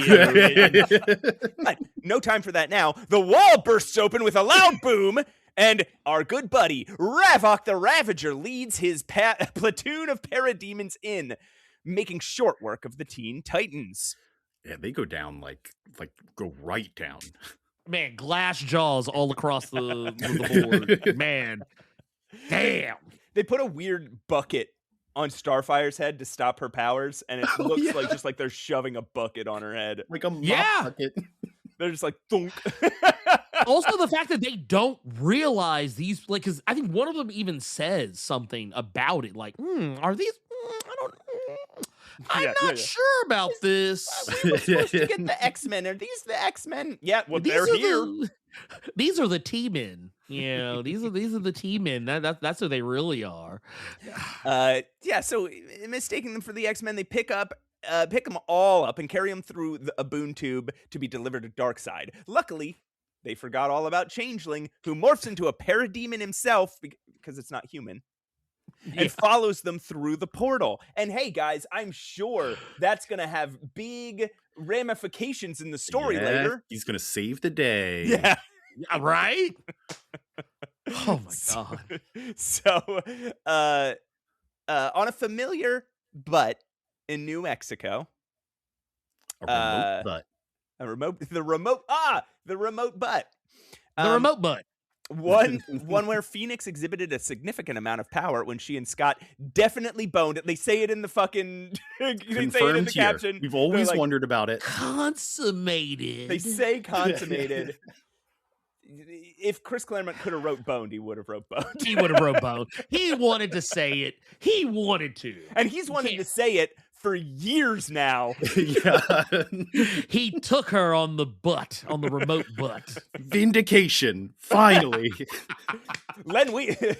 no time for that now. The wall bursts open with a loud boom, and our good buddy RAVARK the Ravager leads his platoon of parademons in, making short work of the Teen Titans. Yeah, they go down go right down. Man, glass jaws all across the board. Man, damn. They put a weird bucket on Starfire's head to stop her powers, and it looks like just like they're shoving a bucket on her head. Like a mop bucket. They're just like, thunk. Also, the fact that they don't realize these, like, because I think one of them even says something about it, like, are these, I'm not sure about this. We were supposed to get the X-Men. Are these the X-Men? Yeah, well, they're here. These are the T-Men. These are the T-men. That's who they really are. So mistaking them for the X-Men, they pick them all up and carry them through a boon tube to be delivered to Darkseid. Luckily, they forgot all about Changeling, who morphs into a parademon himself because it's not human, and follows them through the portal. And hey, guys, I'm sure that's going to have big ramifications in the story later. He's going to save the day. Yeah. Right? Oh my god. So, on a familiar butt in New Mexico, A remote butt. the remote butt. The remote butt. One where Phoenix exhibited a significant amount of power when she and Scott definitely boned. They say it in the fucking they say it in the caption. We've always wondered about it. Consummated. They say consummated. If Chris Claremont could have wrote boned, he would have wrote boned. He would have wrote boned. He wanted to say it. He wanted to. And he's wanted to say it for years now. Yeah. He took her on the butt, on the remote butt. Vindication, finally. Len Wein. Wait,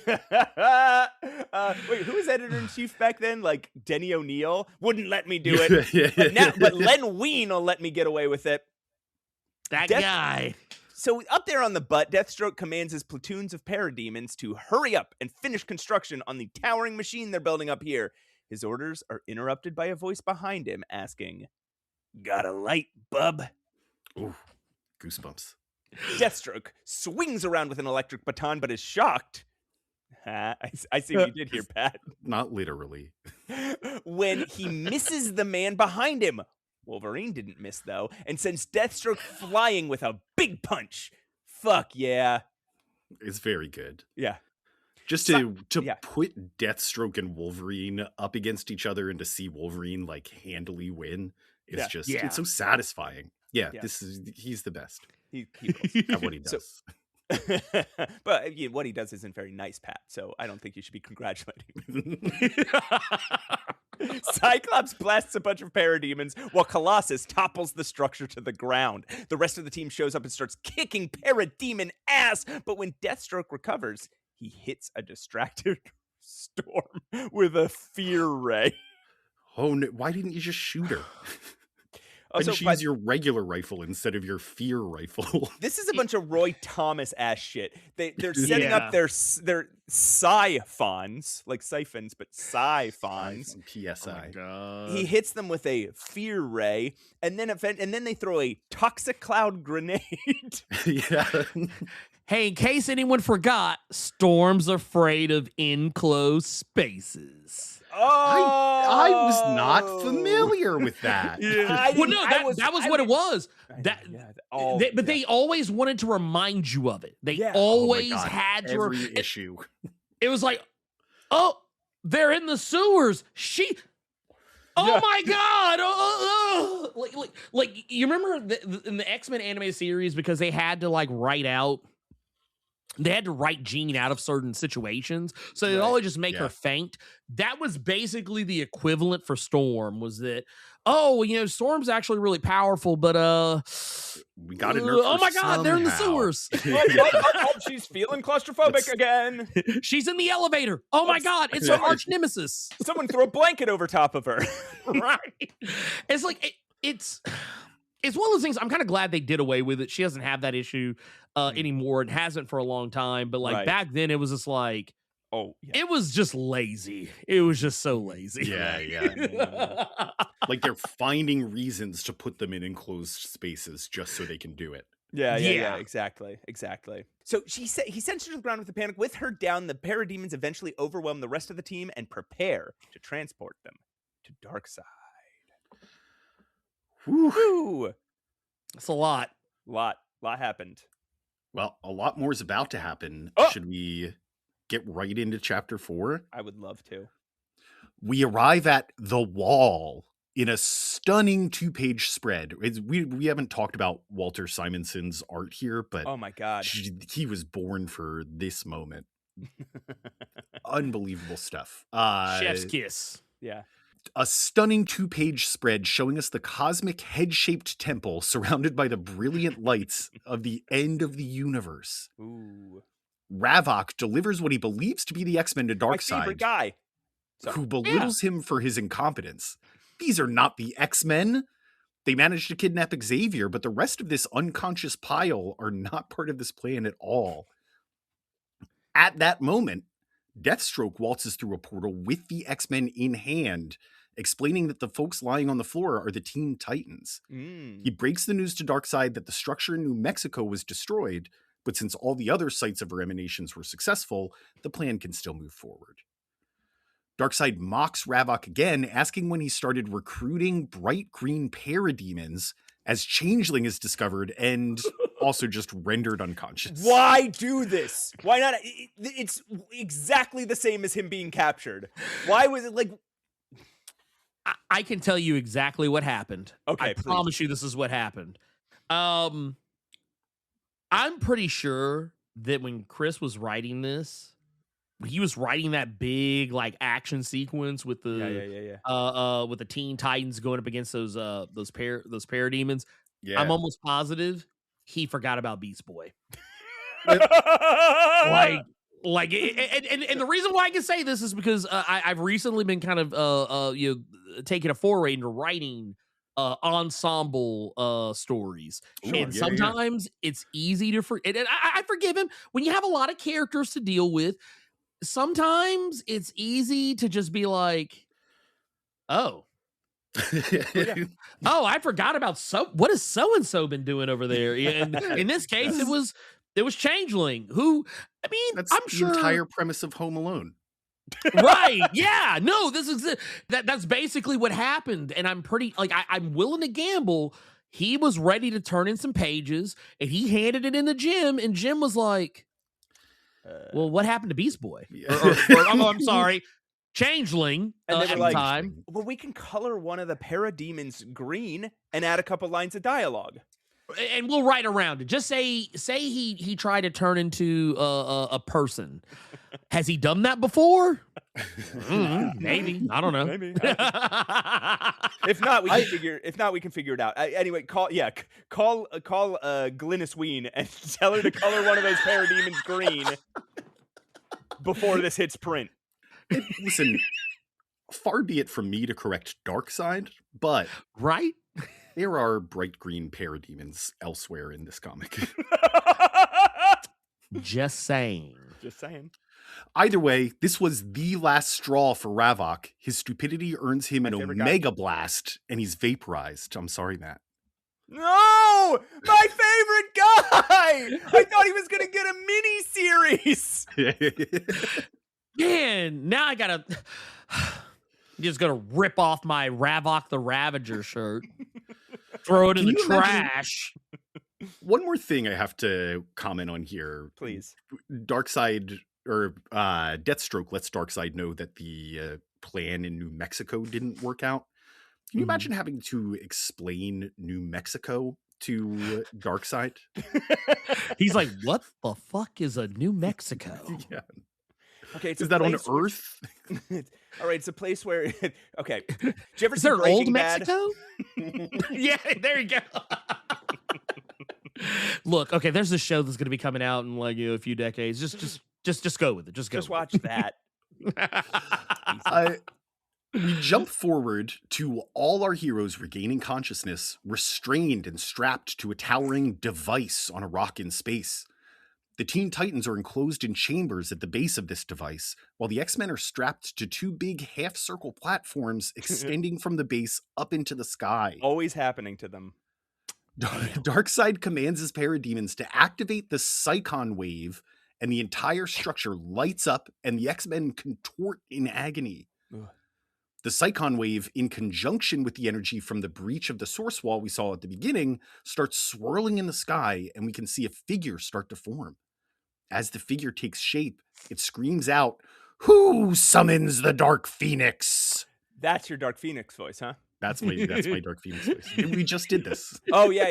who was editor-in-chief back then? Like Denny O'Neil? Wouldn't let me do it. But Len Wein will let me get away with it. That guy. So up there on the butt, Deathstroke commands his platoons of parademons to hurry up and finish construction on the towering machine they're building up here. His orders are interrupted by a voice behind him asking, "Got a light, bub?" Ooh, goosebumps. Deathstroke swings around with an electric baton, but is shocked. I see what you did here, Pat. Not literally. When he misses the man behind him. Wolverine didn't miss, though, and sends Deathstroke flying with a big punch. Fuck yeah. It's very good. Yeah. Just to put Deathstroke and Wolverine up against each other and to see Wolverine like handily win is it's so satisfying. Yeah, he's the best. He at what he does. But what he does isn't very nice, Pat, so I don't think you should be congratulating him. Cyclops blasts a bunch of parademons while Colossus topples the structure to the ground. The rest of the team shows up and starts kicking parademon ass, but when Deathstroke recovers, he hits a distracted Storm with a fear ray. Oh no, why didn't you just shoot her? Also, and use your regular rifle instead of your fear rifle. This is a bunch of Roy Thomas ass shit. They're setting up their psi-fons, like siphons, but psi-fons. PSI. Oh God. He hits them with a fear ray, and then they throw a toxic cloud grenade. Yeah. Hey, in case anyone forgot, Storm's afraid of enclosed spaces. Oh, I was not familiar with that. Yeah. Well, no, that was what it was. They always wanted to remind you of it. They always had to. Every issue. It was like, oh, they're in the sewers. Oh my God! Like you remember in the X-Men animated series, because they had to write Jean out of certain situations, so they'd always just make her faint. That was basically the equivalent for Storm. Was that Storm's actually really powerful, but we got to nerf. Oh my God, they're in the sewers. She's feeling claustrophobic again. She's in the elevator. Oh my God, it's her arch nemesis. Someone throw a blanket over top of her. Right. It's like it's one of those things. I'm kind of glad they did away with it. She doesn't have that issue anymore. It hasn't for a long time. But back then, it was just like, it was just lazy. It was just so lazy. Yeah. Like they're finding reasons to put them in enclosed spaces just so they can do it. Yeah, exactly. So he sends her to the ground with a panic. With her down, the parademons eventually overwhelm the rest of the team and prepare to transport them to Darkseid. Woo! That's a lot. Lot happened. Well, a lot more is about to happen. Should we get right into chapter 4? I would love to. We arrive at the Wall in a stunning 2-page spread. We haven't talked about Walter Simonson's art here, but oh my God, he was born for this moment. Unbelievable stuff. Chef's kiss. Yeah. A stunning 2-page spread showing us the cosmic head-shaped temple surrounded by the brilliant lights of the end of the universe. Ooh. RAVARK delivers what he believes to be the X-Men to My favorite Darkseid, guy. who belittles him for his incompetence. These are not the X-Men. They managed to kidnap Xavier, but the rest of this unconscious pile are not part of this plan at all. At that moment, Deathstroke waltzes through a portal with the X-Men in hand, explaining that the folks lying on the floor are the Teen Titans. He breaks the news to Darkseid that the structure in New Mexico was destroyed, but since all the other sites of her emanations were successful, the plan can still move forward. Darkseid mocks RAVARK again, asking when he started recruiting bright green parademons, as Changeling is discovered and also just rendered unconscious. Why do this? Why not? It's exactly the same as him being captured. Why was it like... I can tell you exactly what happened. Okay, I please. promise you this is what happened. I'm pretty sure that when Chris was writing this, he was writing that big like action sequence with the with the Teen Titans going up against those parademons. Yeah. I'm almost positive he forgot about Beast Boy. And the reason why I can say this is because I've recently been kind of taking a foray into writing ensemble stories. Sure, And sometimes it's easy to forget. And I forgive him when you have a lot of characters to deal with. Sometimes it's easy to just be like, oh, I forgot about what has so-and-so been doing over there? And in this case, it was Changeling, who, I mean, That's I'm the sure entire premise of Home Alone. Right. Yeah. No, this is that's basically what happened. And I'm pretty like I'm willing to gamble. He was ready to turn in some pages and he handed it in to Jim, and Jim was like, well, what happened to Beast Boy? I'm sorry, Changeling And they at were the like, time. well, we can color one of the parademons green and add a couple lines of dialogue. And we'll write around it. Just say he tried to turn into a person. Has he done that before? Maybe. I don't know. Maybe. If not, we can figure it out. Anyway, call Glynis Ween and tell her to color one of those parademons green before this hits print. Listen, far be it from me to correct Darkseid, but right? There are bright green parademons elsewhere in this comic. Just saying. Just saying. Either way, this was the last straw for RAVARK. His stupidity earns him an Omega Blast, and he's vaporized. I'm sorry, Matt. No! My favorite guy! I thought he was going to get a mini-series! Man, now I gotta... I'm just gonna rip off my RAVARK the Ravager shirt. Throw it in the trash. One more thing I have to comment on here. Please. Darkseid, or Deathstroke lets Darkseid know that the plan in New Mexico didn't work out. Can you imagine having to explain New Mexico to Darkseid? He's like, what the fuck is a New Mexico? Yeah. Okay, is that on Earth? All right, it's a place where... Okay. Did you ever is see there Breaking Old Bad? Mexico? Yeah, there you go. Look, okay, there's a show that's going to be coming out in like a few decades. Just go with it. Just watch that. We jump forward to all our heroes regaining consciousness, restrained and strapped to a towering device on a rock in space. The Teen Titans are enclosed in chambers at the base of this device, while the X-Men are strapped to two big half-circle platforms extending from the base up into the sky. Always happening to them. Darkseid commands his parademons to activate the psi-con wave, and the entire structure lights up, and the X-Men contort in agony. Ugh. The psi-con wave, in conjunction with the energy from the breach of the source wall we saw at the beginning, starts swirling in the sky, and we can see a figure start to form. As the figure takes shape, it screams out, "Who summons the Dark Phoenix?" That's your Dark Phoenix voice, huh? That's my Dark Phoenix voice. We just did this. Oh, yeah.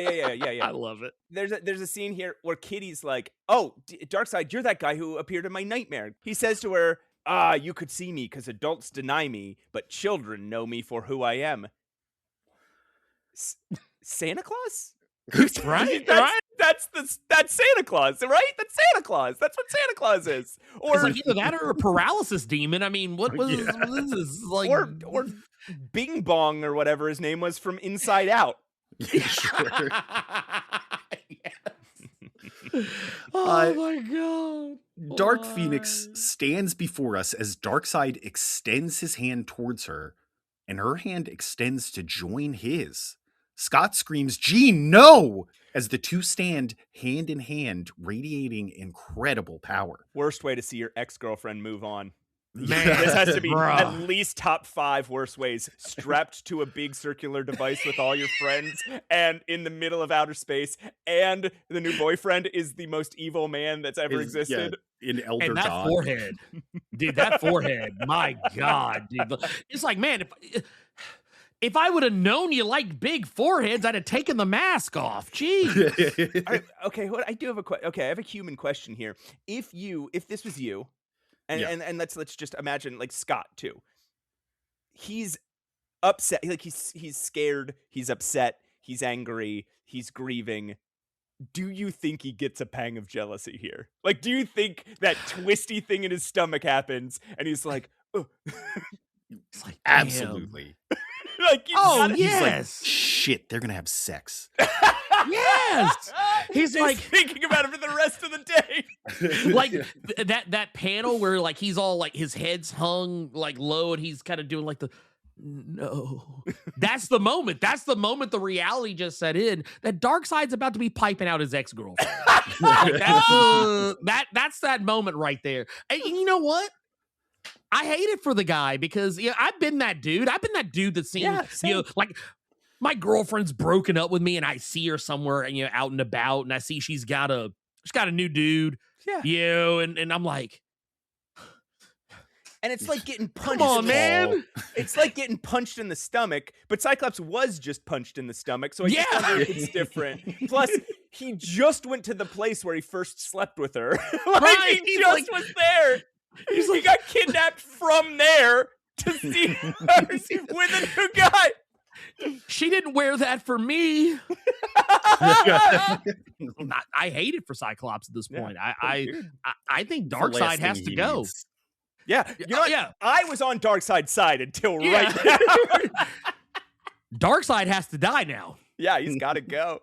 I love it. There's a scene here where Kitty's like, "Oh, Darkseid, you're that guy who appeared in my nightmare." He says to her, you could see me because adults deny me, but children know me for who I am." Santa Claus? Right? That's Santa Claus, right? That's Santa Claus. That's what Santa Claus is. Or It's like either that or a paralysis demon. I mean, what was this? Like, or Bing Bong or whatever his name was from Inside Out. Sure. Oh my god. Dark Why? Phoenix stands before us as Darkseid extends his hand towards her, and her hand extends to join his. Scott screams, "Gene, no!" as the two stand hand in hand, radiating incredible power. Worst way to see your ex-girlfriend move on. Man, This has to be bruh. at least top 5 worst ways. Strapped to a big circular device with all your friends and in the middle of outer space, and the new boyfriend is the most evil man that's ever existed. In Elder And that God. forehead, dude, that forehead, my god, dude. It's like, man, if I would have known you liked big foreheads, I'd have taken the mask off. Jeez. All right, okay, I do have I have a human question here. If this was you, and let's just imagine like Scott too. He's upset, like he's scared, he's upset, he's angry, he's grieving. Do you think he gets a pang of jealousy here? Like, do you think that twisty thing in his stomach happens and he's like, oh. It's like, Absolutely. Like, yes. He's like, shit, they're gonna have sex. Yes. He's like thinking about it for the rest of the day. like that panel where like he's all like his head's hung like low and he's kind of doing like the no. That's the moment. That's the moment the reality just set in that Darkseid's about to be piping out his ex-girlfriend. Like, that's that moment right there. And you know what? I hate it for the guy because I've been that dude. I've been that dude that's seen like my girlfriend's broken up with me and I see her somewhere and out and about and I see she's got a new dude. Yeah. And I'm like, and it's like getting punched. Come on, man. It's like getting punched in the stomach, but Cyclops was just punched in the stomach, so I just wonder if it's different. Plus, he just went to the place where he first slept with her. Like, he just was there. He got kidnapped from there to see her with a new guy. She didn't wear that for me. I hate it for Cyclops at this point. I think Darkseid has to go. Needs. Yeah, you know what? I was on Darkseid's side until right now. Darkseid has to die now. Yeah, he's got to go.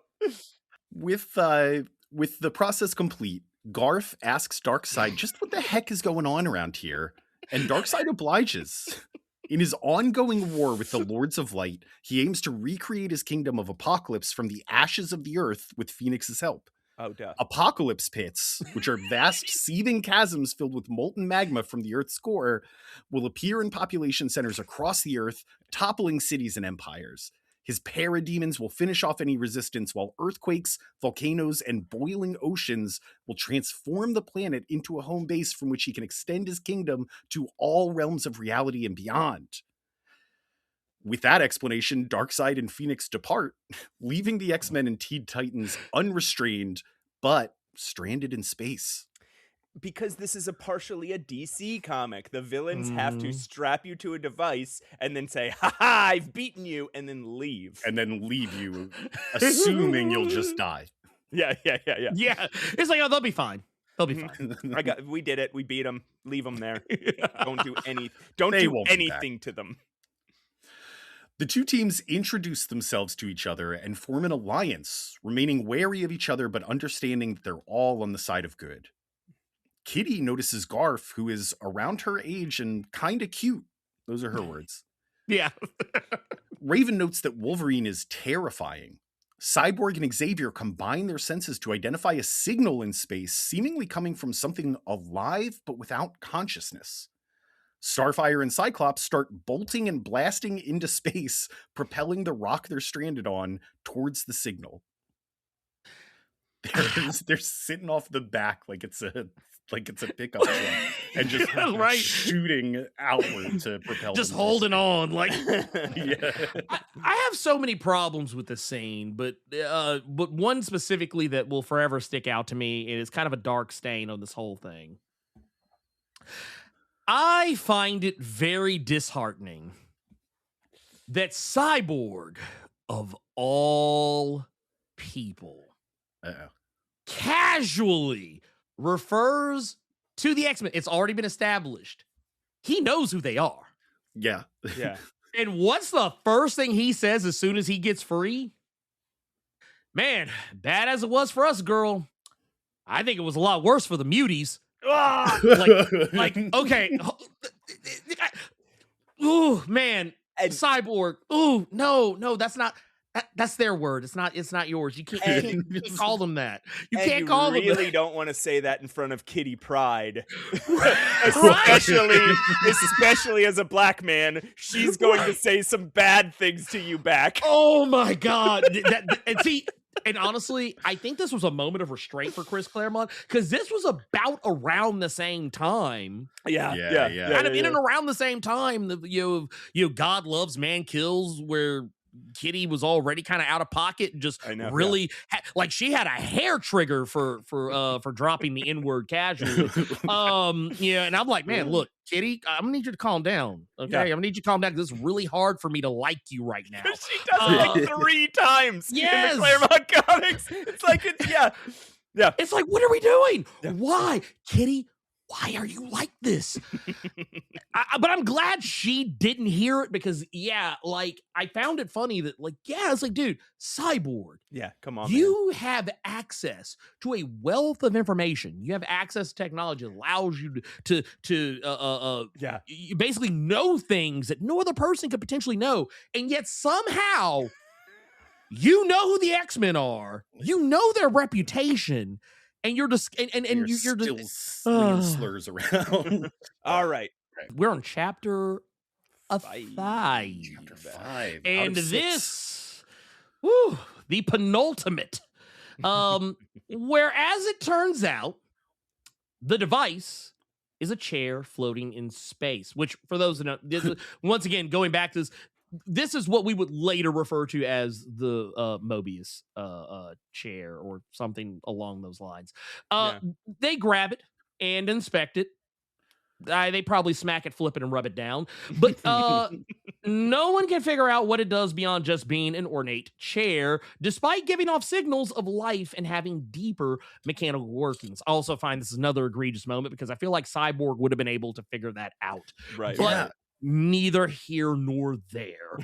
With the process complete, GARF asks Darkseid just what the heck is going on around here, and Darkseid obliges. In his ongoing war with the Lords of Light, he aims to recreate his kingdom of Apocalypse from the ashes of the earth with Phoenix's help. Oh, duh. Apocalypse pits, which are vast seething chasms filled with molten magma from the Earth's core, will appear in population centers across the Earth, toppling cities and empires. His parademons will finish off any resistance, while earthquakes, volcanoes, and boiling oceans will transform the planet into a home base from which he can extend his kingdom to all realms of reality and beyond. With that explanation, Darkseid and Phoenix depart, leaving the X-Men and Teen Titans unrestrained, but stranded in space. Because this is partially a DC comic. The villains have to strap you to a device and then say, ha-ha, I've beaten you, and then leave. And then leave you, assuming you'll just die. Yeah. Yeah, it's like, oh, they'll be fine. They'll be fine. We did it. We beat them. Leave them there. Don't do anything. Anything to them. The two teams introduce themselves to each other and form an alliance, remaining wary of each other but understanding that they're all on the side of good. Kitty notices GARF, who is around her age and kinda cute. Those are her words. Yeah. Raven notes that Wolverine is terrifying. Cyborg and Xavier combine their senses to identify a signal in space, seemingly coming from something alive but without consciousness. Starfire and Cyclops start bolting and blasting into space, propelling the rock they're stranded on towards the signal. They're sitting off the back like it's a pickup truck and just shooting outward to propel. Just holding on, like. Yeah. I have so many problems with this scene, but one specifically that will forever stick out to me is kind of a dark stain on this whole thing. I find it very disheartening that Cyborg, of all people Uh-oh. casually refers to the X-Men. It's already been established. He knows who they are. Yeah. Yeah. And what's the first thing he says as soon as he gets free? Man, bad as it was for us, girl, I think it was a lot worse for the muties. Ah, like, okay. Ooh, man. And- Cyborg. Ooh, no, that's not. That's their word. It's not yours. You can't call them that. You and can't call them really that. don't want to say that in front of Kitty Pride. Right? especially as a black man, she's going to say some bad things to you back. Oh my God. And honestly, I think this was a moment of restraint for Chris Claremont because this was about around the same time. Yeah. Kind of in and around the same time. God Loves, Man Kills, where Kitty was already kind of out of pocket and just really like she had a hair trigger for dropping the N-word casually. And I'm like, man, look, Kitty, I'm gonna need you to calm down. Okay, I'm gonna need you to calm down because it's really hard for me to like you right now. She does it like 3 times in the Claremont comics. It's like It's like, what are we doing? Why, Kitty? Why are you like this? But I'm glad she didn't hear it because, like, I found it funny that, like, it's like, dude, Cyborg. Yeah, come on. You have access to a wealth of information. You have access to technology that allows you to you basically know things that no other person could potentially know. And yet somehow you know who the X-Men are. You know their reputation. And you're just you're still slinging slurs around. All right. We're on chapter 5. Chapter 5. And the penultimate. Whereas it turns out, the device is a chair floating in space, which for those that know, once again, going back to this is what we would later refer to as the Mobius chair or something along those lines. They grab it and inspect it. They probably smack it, flip it, and rub it down. But no one can figure out what it does beyond just being an ornate chair, despite giving off signals of life and having deeper mechanical workings. I also find this is another egregious moment because I feel like Cyborg would have been able to figure that out. Right. But neither here nor there.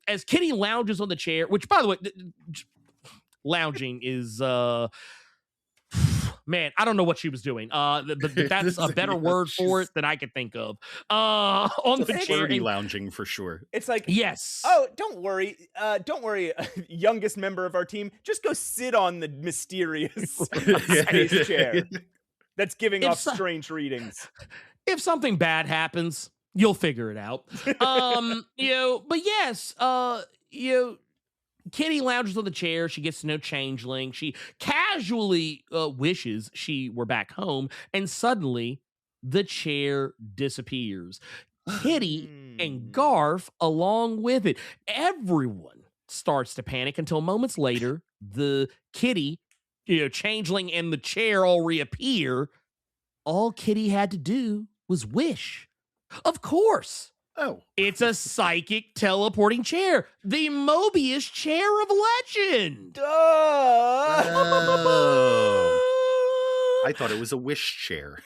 As Kitty lounges on the chair, which, by the way, lounging is man, I don't know what she was doing. That's a better word for it than I could think of. On the chair, lounging for sure. It's like, yes. Oh, don't worry, youngest member of our team. Just go sit on the mysterious space chair that's giving off strange readings. If something bad happens, you'll figure it out. But yes, Kitty lounges on the chair. She gets to know Changeling. She casually wishes she were back home, and suddenly the chair disappears. Kitty and Garf along with it. Everyone starts to panic until moments later, the Kitty, Changeling, and the chair all reappear. All Kitty had to do was wish. Of course. Oh. It's a psychic teleporting chair. The Mobius chair of legend. I thought it was a wish chair.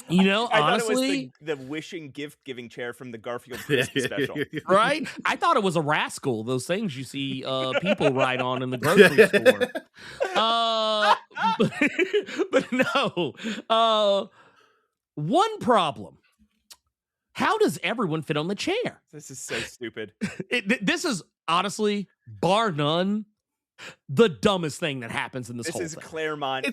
Honestly, I thought it was the wishing gift-giving chair from the Garfield Christmas special. Right? I thought it was a rascal, those things you see people ride on in the grocery store. But no. One problem. How does everyone fit on the chair? This is so stupid. This is honestly, bar none, the dumbest thing that happens in this whole thing. This is Claremont.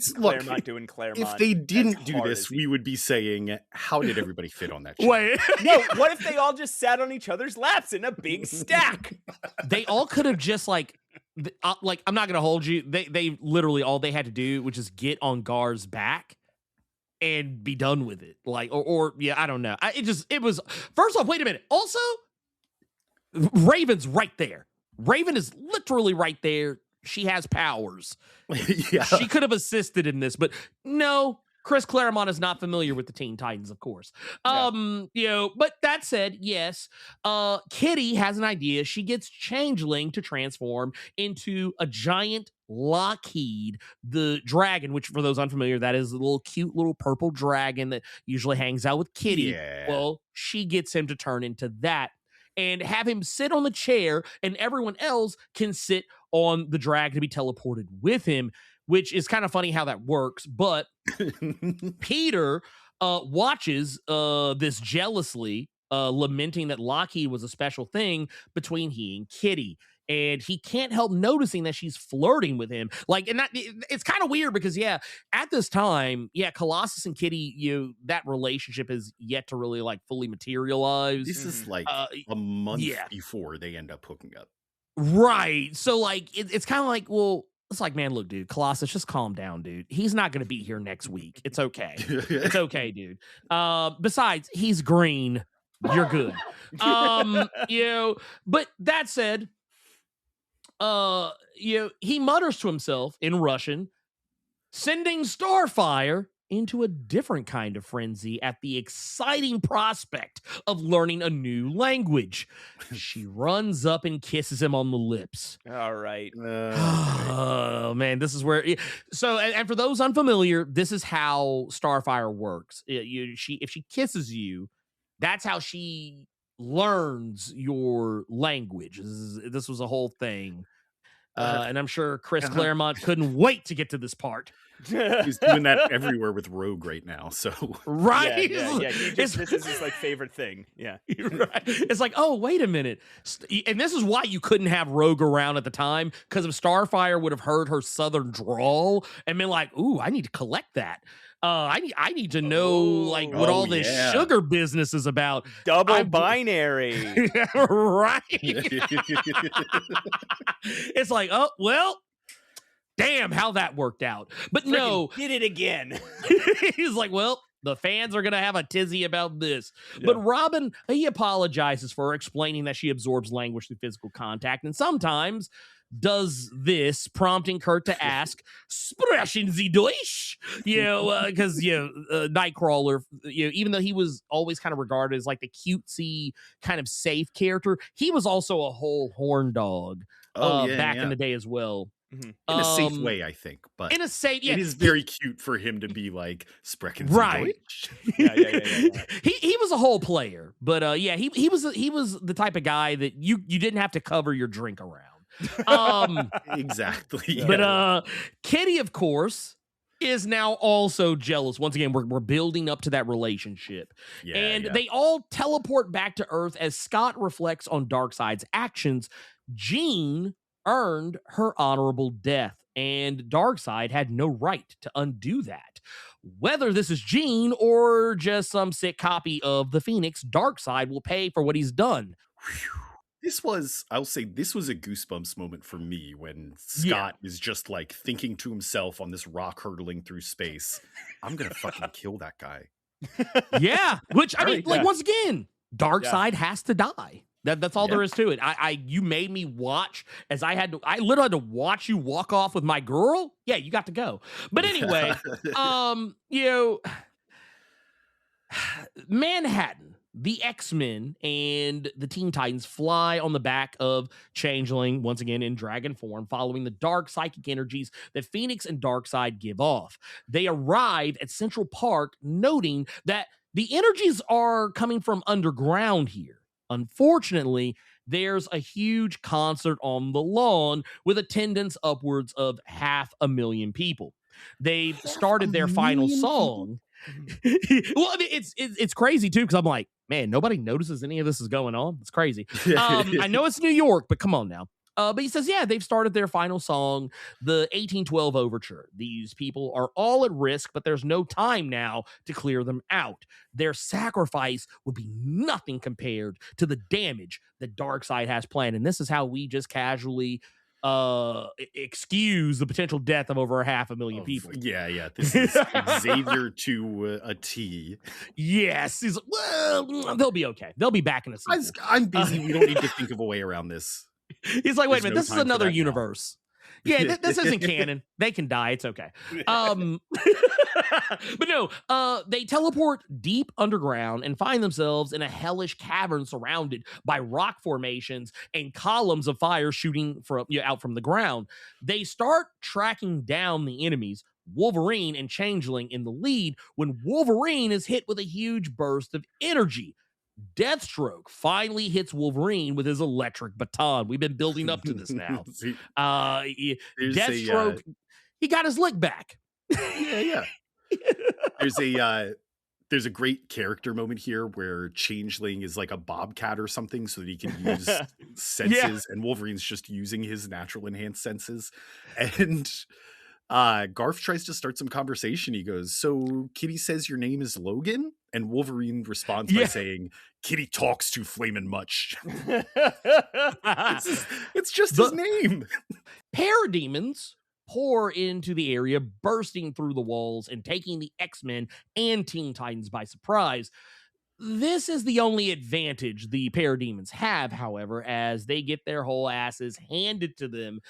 Doing Claremont. If they didn't do this, we would be saying, how did everybody fit on that chair? Wait. No, what if they all just sat on each other's laps in a big stack? They all could have just I'm not going to hold you. They literally, all they had to do was just get on Gar's back and be done with it. I don't know. It was, first off, wait a minute. Also, Raven's right there. Raven is literally right there. She has powers. Yeah. She could have assisted in this, but no, Chris Claremont is not familiar with the Teen Titans, of course. You know, but that said, yes, Kitty has an idea. She gets Changeling to transform into a giant Lockheed, the dragon, which for those unfamiliar, that is a little cute little purple dragon that usually hangs out with Kitty. Yeah. Well, she gets him to turn into that and have him sit on the chair, and everyone else can sit on the dragon to be teleported with him, which is kind of funny how that works. But Peter watches this jealously, lamenting that Lockheed was a special thing between he and Kitty. And he can't help noticing that she's flirting with him. Like, and that it's kind of weird because, yeah, at this time, yeah, Colossus and Kitty, that relationship is yet to really like fully materialize. This is like a month before they end up hooking up. Right. So, like, it's kind of like, well, it's like, man, look, dude, Colossus, just calm down, dude. He's not going to be here next week. It's okay. It's okay, dude. Besides, he's green. You're good. But that said, he mutters to himself in Russian, sending Starfire into a different kind of frenzy at the exciting prospect of learning a new language. She runs up and kisses him on the lips. All right. Oh, man, this is where... So, and for those unfamiliar, this is how Starfire works. If she kisses you, that's how she learns your language. This was a whole thing. And I'm sure Chris Claremont couldn't wait to get to this part. He's doing that everywhere with Rogue right now. So right, yeah. This is his like favorite thing. Yeah, right. It's like, oh, wait a minute, and this is why you couldn't have Rogue around at the time, because if Starfire would have heard her southern drawl and been like, ooh, I need to collect that. I need to know what all this sugar business is about. Double binary. Right. It's like, oh, well, damn, how that worked out. But no. Did it again. He's like, well, the fans are going to have a tizzy about this. Yeah. But Robin, he apologizes for her, explaining that she absorbs language through physical contact and sometimes does this, prompting Kurt to ask, "Sprechen Sie Deutsch?" Because Nightcrawler, even though he was always kind of regarded as like the cutesy kind of safe character, he was also a whole horn dog back in the day as well. Mm-hmm. In a safe way, I think, but in a safe, it is very cute for him to be like Sprechen Sie right. Deutsch? Yeah. He was a whole player, but he was the type of guy that you didn't have to cover your drink around. Exactly. But Kitty, of course, is now also jealous. Once again, we're building up to that relationship. They all teleport back to Earth as Scott reflects on Darkseid's actions. Jean earned her honorable death, and Darkseid had no right to undo that. Whether this is Jean or just some sick copy of the Phoenix, Darkseid will pay for what he's done. I'll say this was a goosebumps moment for me when Scott is just like thinking to himself on this rock hurtling through space, I'm going to fucking kill that guy. Yeah. Which, I mean, once again, Darkseid has to die. That's all there is to it. You made me watch I literally had to watch you walk off with my girl. Yeah, you got to go. But anyway, Manhattan, the X-Men and the Teen Titans fly on the back of Changeling, once again in dragon form, following the dark psychic energies that Phoenix and Darkseid give off. They arrive at Central Park, noting that the energies are coming from underground here. Unfortunately, there's a huge concert on the lawn with attendance upwards of 500,000 people. They've started their final song. Well, I mean, it's crazy too, because I'm like, man, nobody notices any of this is going on. It's crazy. I know it's New York, but come on now. But he says, they've started their final song, the 1812 Overture. These people are all at risk, but there's no time now to clear them out. Their sacrifice would be nothing compared to the damage that Darkseid has planned. And this is how we just casually excuse the potential death of over 500,000 people. Yeah. This is Xavier to a T. Yes. He's well, they'll be okay. They'll be back in a sequel. I'm busy. We don't need to think of a way around this. He's like, wait a minute, this is another universe. Yeah, this isn't canon. They can die. It's okay. But no, they teleport deep underground and find themselves in a hellish cavern surrounded by rock formations and columns of fire shooting out from the ground. They start tracking down the enemies, Wolverine and Changeling in the lead, when Wolverine is hit with a huge burst of energy. Deathstroke finally hits Wolverine with his electric baton. We've been building up to this now. Deathstroke, he got his lick back. Yeah. There's a great character moment here where Changeling is like a bobcat or something so that he can use senses, and Wolverine's just using his natural enhanced senses. And Garf tries to start some conversation. He goes, "So Kitty says your name is Logan?" And Wolverine responds by saying, "Kitty talks too flamin' much." It's just his name. Parademons pour into the area, bursting through the walls and taking the X-Men and Teen Titans by surprise. This is the only advantage the Parademons have, however, as they get their whole asses handed to them.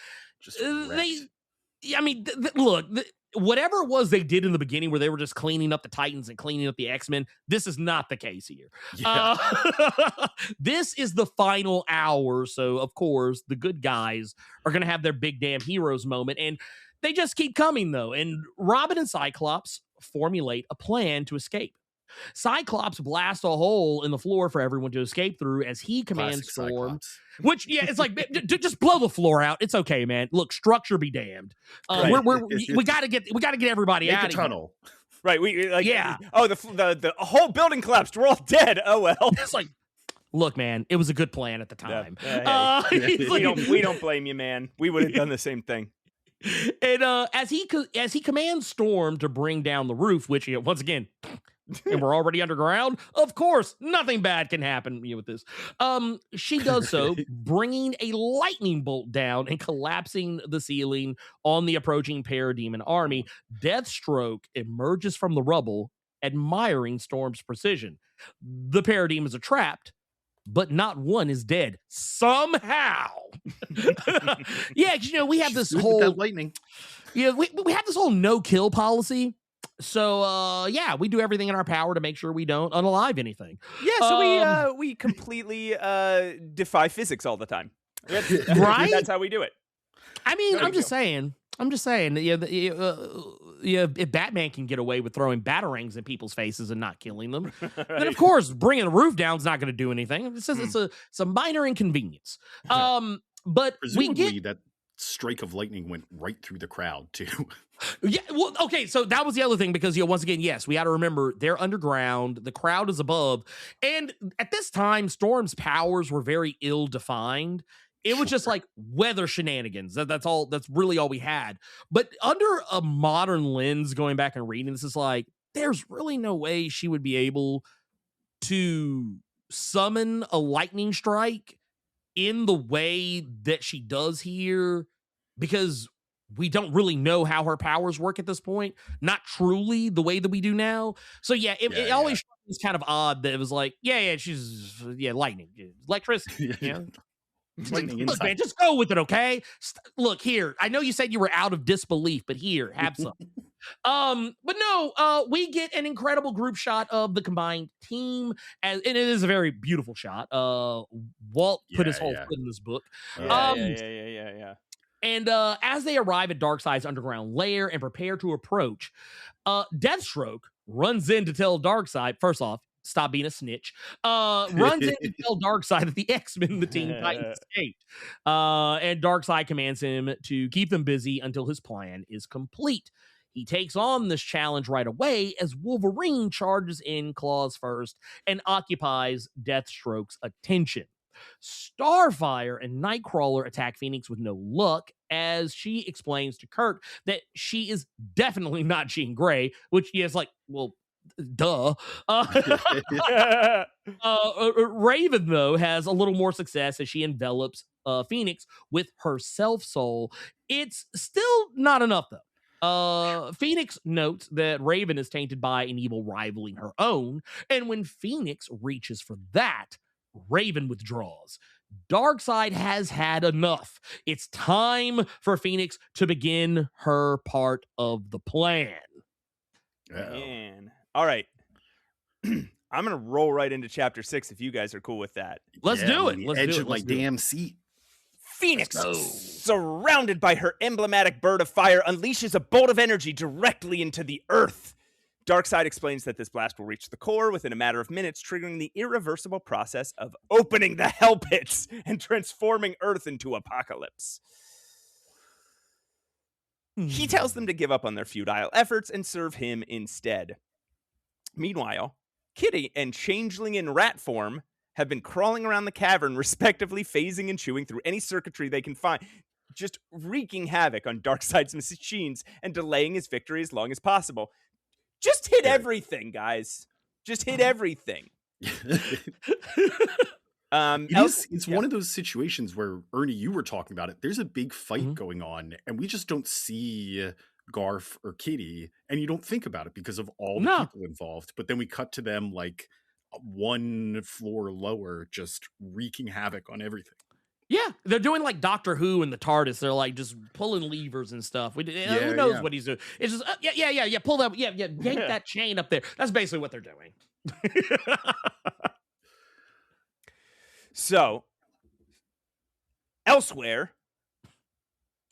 Whatever it was they did in the beginning where they were just cleaning up the Titans and cleaning up the X-Men, this is not the case here. Yeah. This is the final hour, so of course the good guys are going to have their big damn heroes moment, and they just keep coming though, and Robin and Cyclops formulate a plan to escape. Cyclops blasts a hole in the floor for everyone to escape through as he commands Storm. Which, it's like, just blow the floor out. It's okay, man. Look, structure be damned. We gotta get everybody out of the tunnel. Right. Oh, the whole building collapsed. We're all dead. Oh well. It's like, look, man, it was a good plan at the time. We don't blame you, man. We would have done the same thing. And as he commands Storm to bring down the roof, which once again. And we're already underground. Of course, nothing bad can happen with this. She does so, bringing a lightning bolt down and collapsing the ceiling on the approaching Parademon army. Deathstroke emerges from the rubble, admiring Storm's precision. The Parademons are trapped, but not one is dead. Somehow. We have this whole lightning. Yeah, we have this whole no-kill policy. So, we do everything in our power to make sure we don't unalive anything. Yeah, so we completely defy physics all the time. Right? That's how we do it. I mean, I'm just saying. If Batman can get away with throwing batarangs in people's faces and not killing them, then of course bringing the roof down is not going to do anything. It's just it's a minor inconvenience. But presumably that strike of lightning went right through the crowd too. Yeah, well, okay, so that was the other thing because once again, yes, we got to remember they're underground, the crowd is above, and at this time, Storm's powers were very ill-defined. It was just like weather shenanigans. That's all. That's really all we had. But under a modern lens, going back and reading this, is like there's really no way she would be able to summon a lightning strike in the way that she does here, because we don't really know how her powers work at this point. Not truly the way that we do now. So it always was kind of odd that it was like, she's lightning, electricity. Lightning look, man, just go with it, okay? Look here. I know you said you were out of disbelief, but here, have some. But no, we get an incredible group shot of the combined team, and it is a very beautiful shot. Walt put his whole foot in this book. Yeah. And as they arrive at Darkseid's underground lair and prepare to approach, Deathstroke runs in to tell Darkseid, first off, stop being a snitch, runs in to tell Darkseid that the X-Men and the Teen Titans escaped. And Darkseid commands him to keep them busy until his plan is complete. He takes on this challenge right away as Wolverine charges in claws first and occupies Deathstroke's attention. Starfire and Nightcrawler attack Phoenix with no luck as she explains to Kurt that she is definitely not Jean Grey, which he is like, well, duh. Raven, though, has a little more success as she envelops Phoenix with her self-soul. It's still not enough, though. Phoenix notes that Raven is tainted by an evil rivaling her own, and when Phoenix reaches for that, Raven withdraws. Darkseid has had enough. It's time for Phoenix to begin her part of the plan. Man. All right. I'm going to roll right into chapter 6 if you guys are cool with that. Let's do it. The Let's edge do it. of my Let's do it. damn seat. Phoenix, surrounded by her emblematic bird of fire, unleashes a bolt of energy directly into the earth. Darkseid explains that this blast will reach the core within a matter of minutes, triggering the irreversible process of opening the hell pits and transforming Earth into apocalypse. He tells them to give up on their futile efforts and serve him instead. Meanwhile, Kitty and Changeling in rat form have been crawling around the cavern, respectively phasing and chewing through any circuitry they can find, just wreaking havoc on Darkseid's machines and delaying his victory as long as possible. Just hit everything, guys. Just hit everything. It's one of those situations where, Ernie, you were talking about it. There's a big fight going on, and we just don't see Garf or Kitty, and you don't think about it because of all the people involved. But then we cut to them like one floor lower, just wreaking havoc on everything. Yeah, they're doing like Doctor Who in the TARDIS. They're like just pulling levers and stuff. Who knows what he's doing? It's just pull that, yank that chain up there. That's basically what they're doing. So, elsewhere,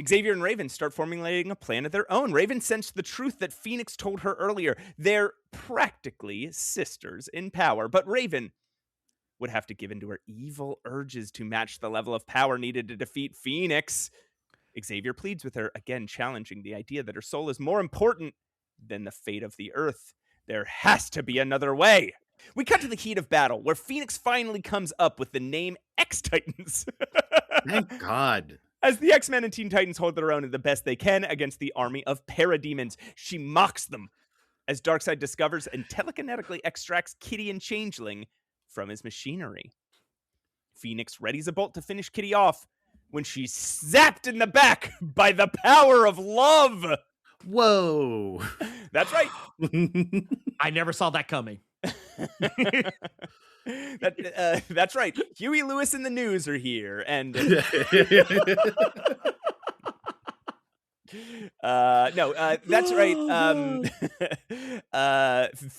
Xavier and Raven start formulating a plan of their own. Raven sensed the truth that Phoenix told her earlier. They're practically sisters in power, but Raven would have to give in to her evil urges to match the level of power needed to defeat Phoenix. Xavier pleads with her, again challenging the idea that her soul is more important than the fate of the Earth. There has to be another way. We cut to the heat of battle, where Phoenix finally comes up with the name X-Titans. Thank God. As the X-Men and Teen Titans hold their own the best they can against the army of parademons, she mocks them as Darkseid discovers and telekinetically extracts Kitty and Changeling from his machinery. Phoenix readies a bolt to finish Kitty off when she's zapped in the back by the power of love. Whoa. That's right. I never saw that coming. That's right. Huey Lewis and the News are here, and that's right.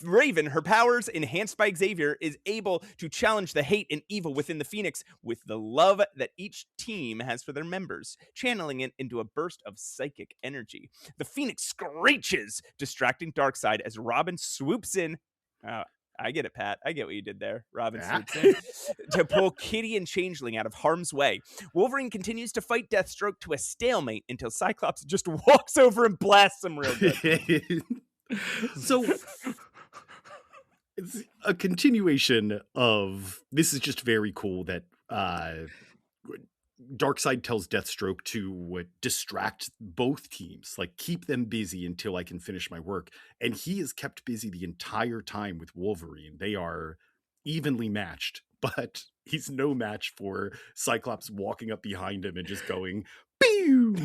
Raven, her powers enhanced by Xavier, is able to challenge the hate and evil within the Phoenix with the love that each team has for their members, channeling it into a burst of psychic energy. The Phoenix screeches, distracting Darkseid as Robin swoops in. I get it, Pat. I get what you did there. Robin swoops in to pull Kitty and Changeling out of harm's way. Wolverine continues to fight Deathstroke to a stalemate until Cyclops just walks over and blasts him real good. So it's a continuation of, this is just very cool that Darkseid tells Deathstroke to distract both teams, like keep them busy until I can finish my work. And he is kept busy the entire time with Wolverine. They are evenly matched, but he's no match for Cyclops walking up behind him and just going, pew!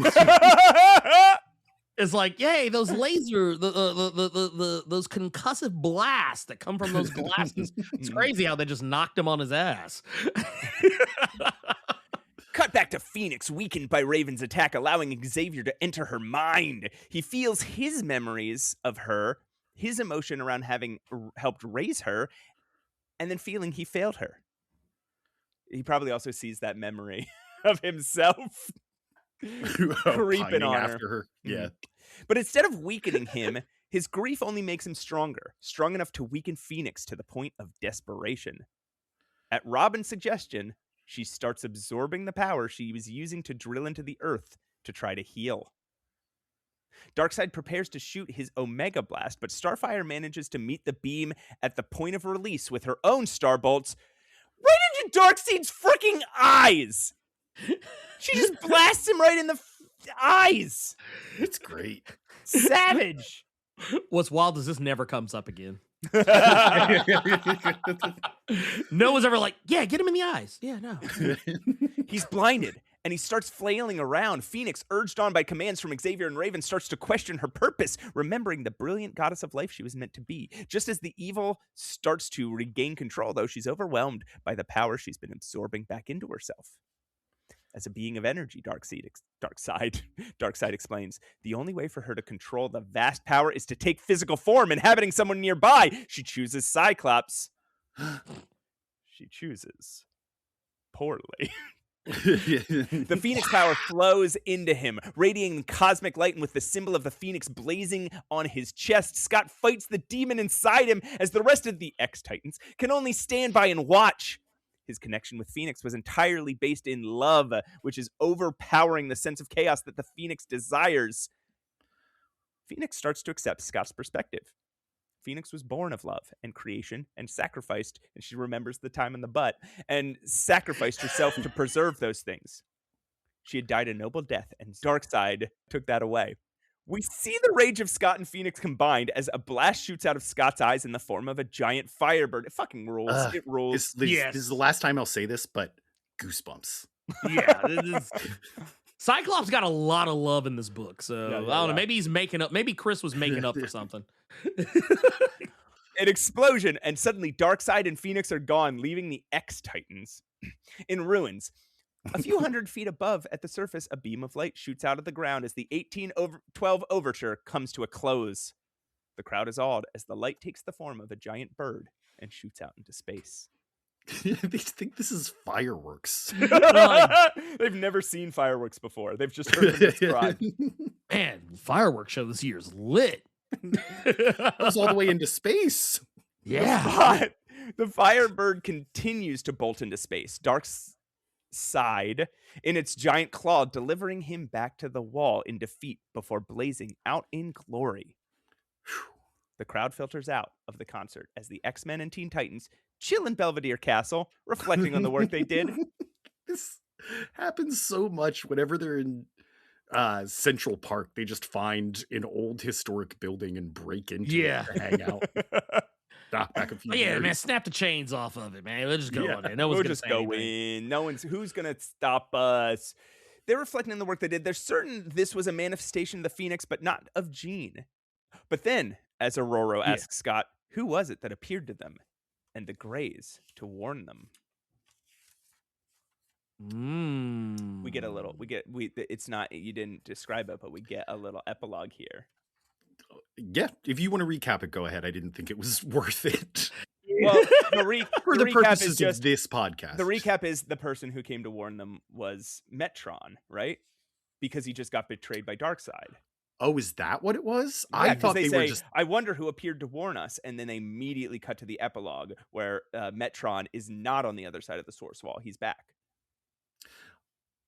It's like, yay, those laser, those concussive blasts that come from those glasses. It's crazy how they just knocked him on his ass. Cut back to Phoenix, weakened by Raven's attack, allowing Xavier to enter her mind. He feels his memories of her, his emotion around having helped raise her, and then feeling he failed her. He probably also sees that memory of himself creeping on her. Yeah. But instead of weakening him, his grief only makes him stronger, strong enough to weaken Phoenix to the point of desperation. At Robin's suggestion, she starts absorbing the power she was using to drill into the earth to try to heal. Darkseid prepares to shoot his Omega Blast, but Starfire manages to meet the beam at the point of release with her own Starbolts right into Darkseid's freaking eyes. She just blasts him right in the eyes. It's great. Savage. What's wild is this never comes up again. No one's ever like, yeah, get him in the eyes. Yeah, no. He's blinded and he starts flailing around. Phoenix, urged on by commands from Xavier and Raven, starts to question her purpose, remembering the brilliant goddess of life she was meant to be. Just as the evil starts to regain control, though, she's overwhelmed by the power she's been absorbing back into herself. As a being of energy, Darkseid explains, the only way for her to control the vast power is to take physical form, inhabiting someone nearby. She chooses Cyclops. She chooses poorly. The Phoenix power flows into him, radiating cosmic light, and with the symbol of the Phoenix blazing on his chest, Scott fights the demon inside him as the rest of the X-Titans can only stand by and watch. His connection with Phoenix was entirely based in love, which is overpowering the sense of chaos that the Phoenix desires. Phoenix starts to accept Scott's perspective. Phoenix was born of love and creation and sacrificed, and she remembers the time in the butt, and sacrificed herself to preserve those things. She had died a noble death, and Darkseid took that away. We see the rage of Scott and Phoenix combined as a blast shoots out of Scott's eyes in the form of a giant firebird. It fucking rules. It rules. This is the last time I'll say this, but goosebumps. Yeah. Cyclops got a lot of love in this book, so I don't know. Maybe he's making up. Maybe Chris was making up for something. An explosion, and suddenly Darkseid and Phoenix are gone, leaving the X-Titans in ruins. A few hundred feet above, at the surface, a beam of light shoots out of the ground as the 1812 overture comes to a close. The crowd is awed as the light takes the form of a giant bird and shoots out into space. They think this is fireworks. They've never seen fireworks before. They've just heard them described. Man, the fireworks show this year is lit. It goes all the way into space. Yeah. The firebird continues to bolt into space. Darkseid in its giant claw, delivering him back to the wall in defeat before blazing out in glory. The crowd filters out of the concert as the X-Men and Teen Titans chill in Belvedere Castle, reflecting on the work they did. This happens so much whenever they're in Central Park. They just find an old historic building and break into it to hang out. Back a few years. Man, snap the chains off of it, man. Let's just go on there. No one's we'll gonna just say go anything. in. No one's who's gonna stop us. They're reflecting on the work they did. They're certain this was a manifestation of the Phoenix, but not of Jean. But then, as Aurora asks Scott, who was it that appeared to them and the Greys to warn them? We get a little. It's not. You didn't describe it, but we get a little epilogue here. Yeah, if you want to recap it, go ahead. I didn't think it was worth it. Well, for the recap purposes is just of this podcast. The recap is the person who came to warn them was Metron, right? Because he just got betrayed by Darkseid. Oh, is that what it was? Yeah, I thought they were just. I wonder who appeared to warn us, and then they immediately cut to the epilogue where Metron is not on the other side of the source wall; he's back.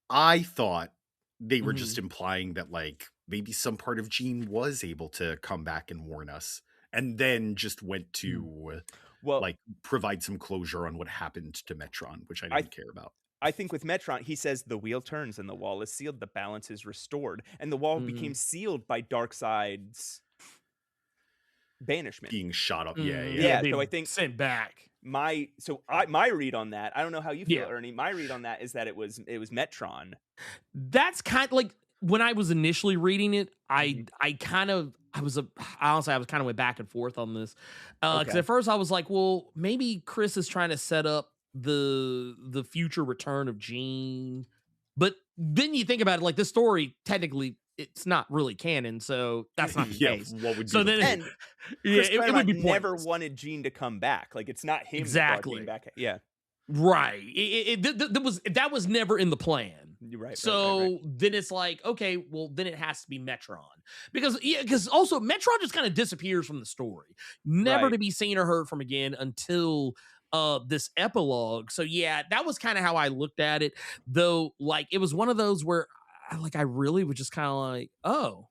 I thought they were just implying that, like, maybe some part of Jean was able to come back and warn us, and then just went to provide some closure on what happened to Metron, which I didn't care about. I think with Metron, he says the wheel turns and the wall is sealed, the balance is restored, and the wall became sealed by Darkseid's banishment, being shot up. Yeah. So I think sent back. My read on that, I don't know how you feel, Ernie. My read on that is that it was Metron. That's kind of like when I was initially reading it. I kind of went back and forth on this because at first I was like, well, maybe Chris is trying to set up the future return of Jean, but then you think about it, like this story technically it's not really canon, so that's not the case. What would so then it would be never pointless. wanted Jean to come back. Like it's not him exactly back. Yeah, right. That was never in the plan. You're right. So then it's like, okay, well then it has to be Metron because also Metron just kind of disappears from the story, never to be seen or heard from again until this epilogue. So yeah, that was kind of how I looked at it, though. Like it was one of those where I really was just kind of like, oh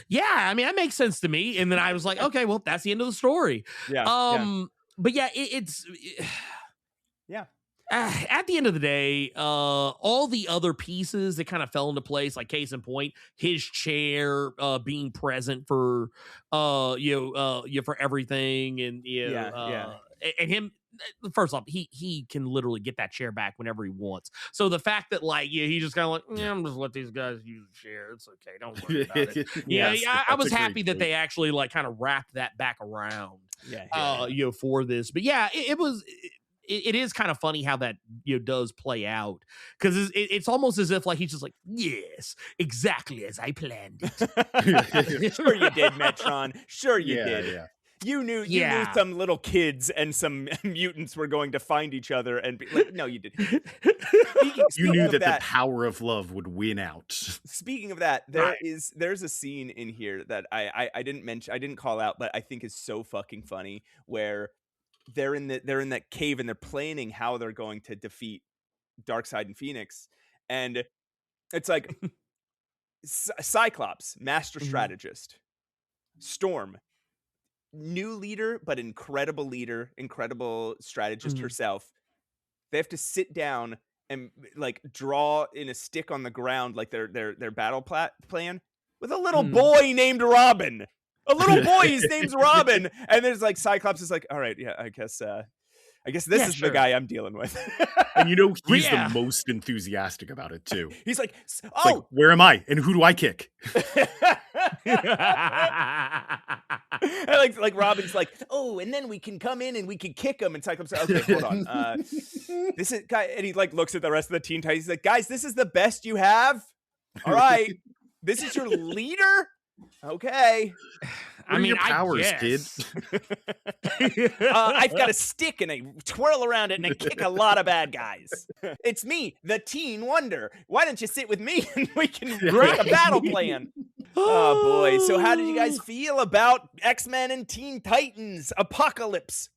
yeah, I mean that makes sense to me, and then I was like, okay, well that's the end of the story. But yeah, it's at the end of the day, all the other pieces that kind of fell into place, like case in point, his chair being present for for everything, and and him first off, he can literally get that chair back whenever he wants. So the fact that like, yeah, he just kind of like, yeah, I'm just let these guys use the chair. It's okay. Don't worry about it. I was happy that they actually like kind of wrapped that back around. You know, for this. But yeah, it is kind of funny how that, you know, does play out, because it's almost as if like he's just like, yes, exactly as I planned it. Sure you did, Metron. Sure you did. Yeah. You knew some little kids and some mutants were going to find each other and be like, no, you didn't. You knew that the power of love would win out. Speaking of that, there's a scene in here that I didn't call out, but I think is so fucking funny, where they're in that cave and they're planning how they're going to defeat Darkseid and Phoenix, and it's like Cyclops, master strategist, Storm, new leader but incredible leader, incredible strategist herself. They have to sit down and like draw in a stick on the ground like their battle plan with a little boy named Robin. A little boy, his name's Robin, and there's like Cyclops is like, all right, yeah, I guess this is the guy I'm dealing with. And you know, he's the most enthusiastic about it too. He's like, like, where am I? And who do I kick? And like Robin's like, oh, and then we can come in and we can kick him. And Cyclops says, okay, hold on. This is guy, and he like looks at the rest of the Teen Titans. He's like, guys, this is the best you have. All right, this is your leader. Okay. I mean, powers, kid. I've got a stick and I twirl around it and I kick a lot of bad guys. It's me, the Teen Wonder. Why don't you sit with me and we can make a battle plan? Oh boy. So how did you guys feel about X-Men and Teen Titans Apocalypse?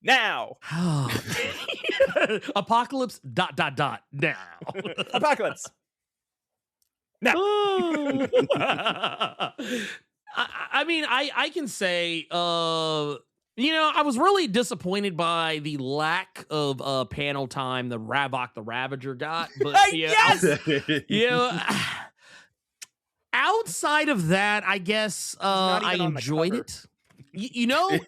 Now. Apocalypse ... now. Apocalypse. No. I mean, I can say, you know, I was really disappointed by the lack of panel time the RAVARK the Ravager got. But outside of that, I guess I enjoyed it. You know,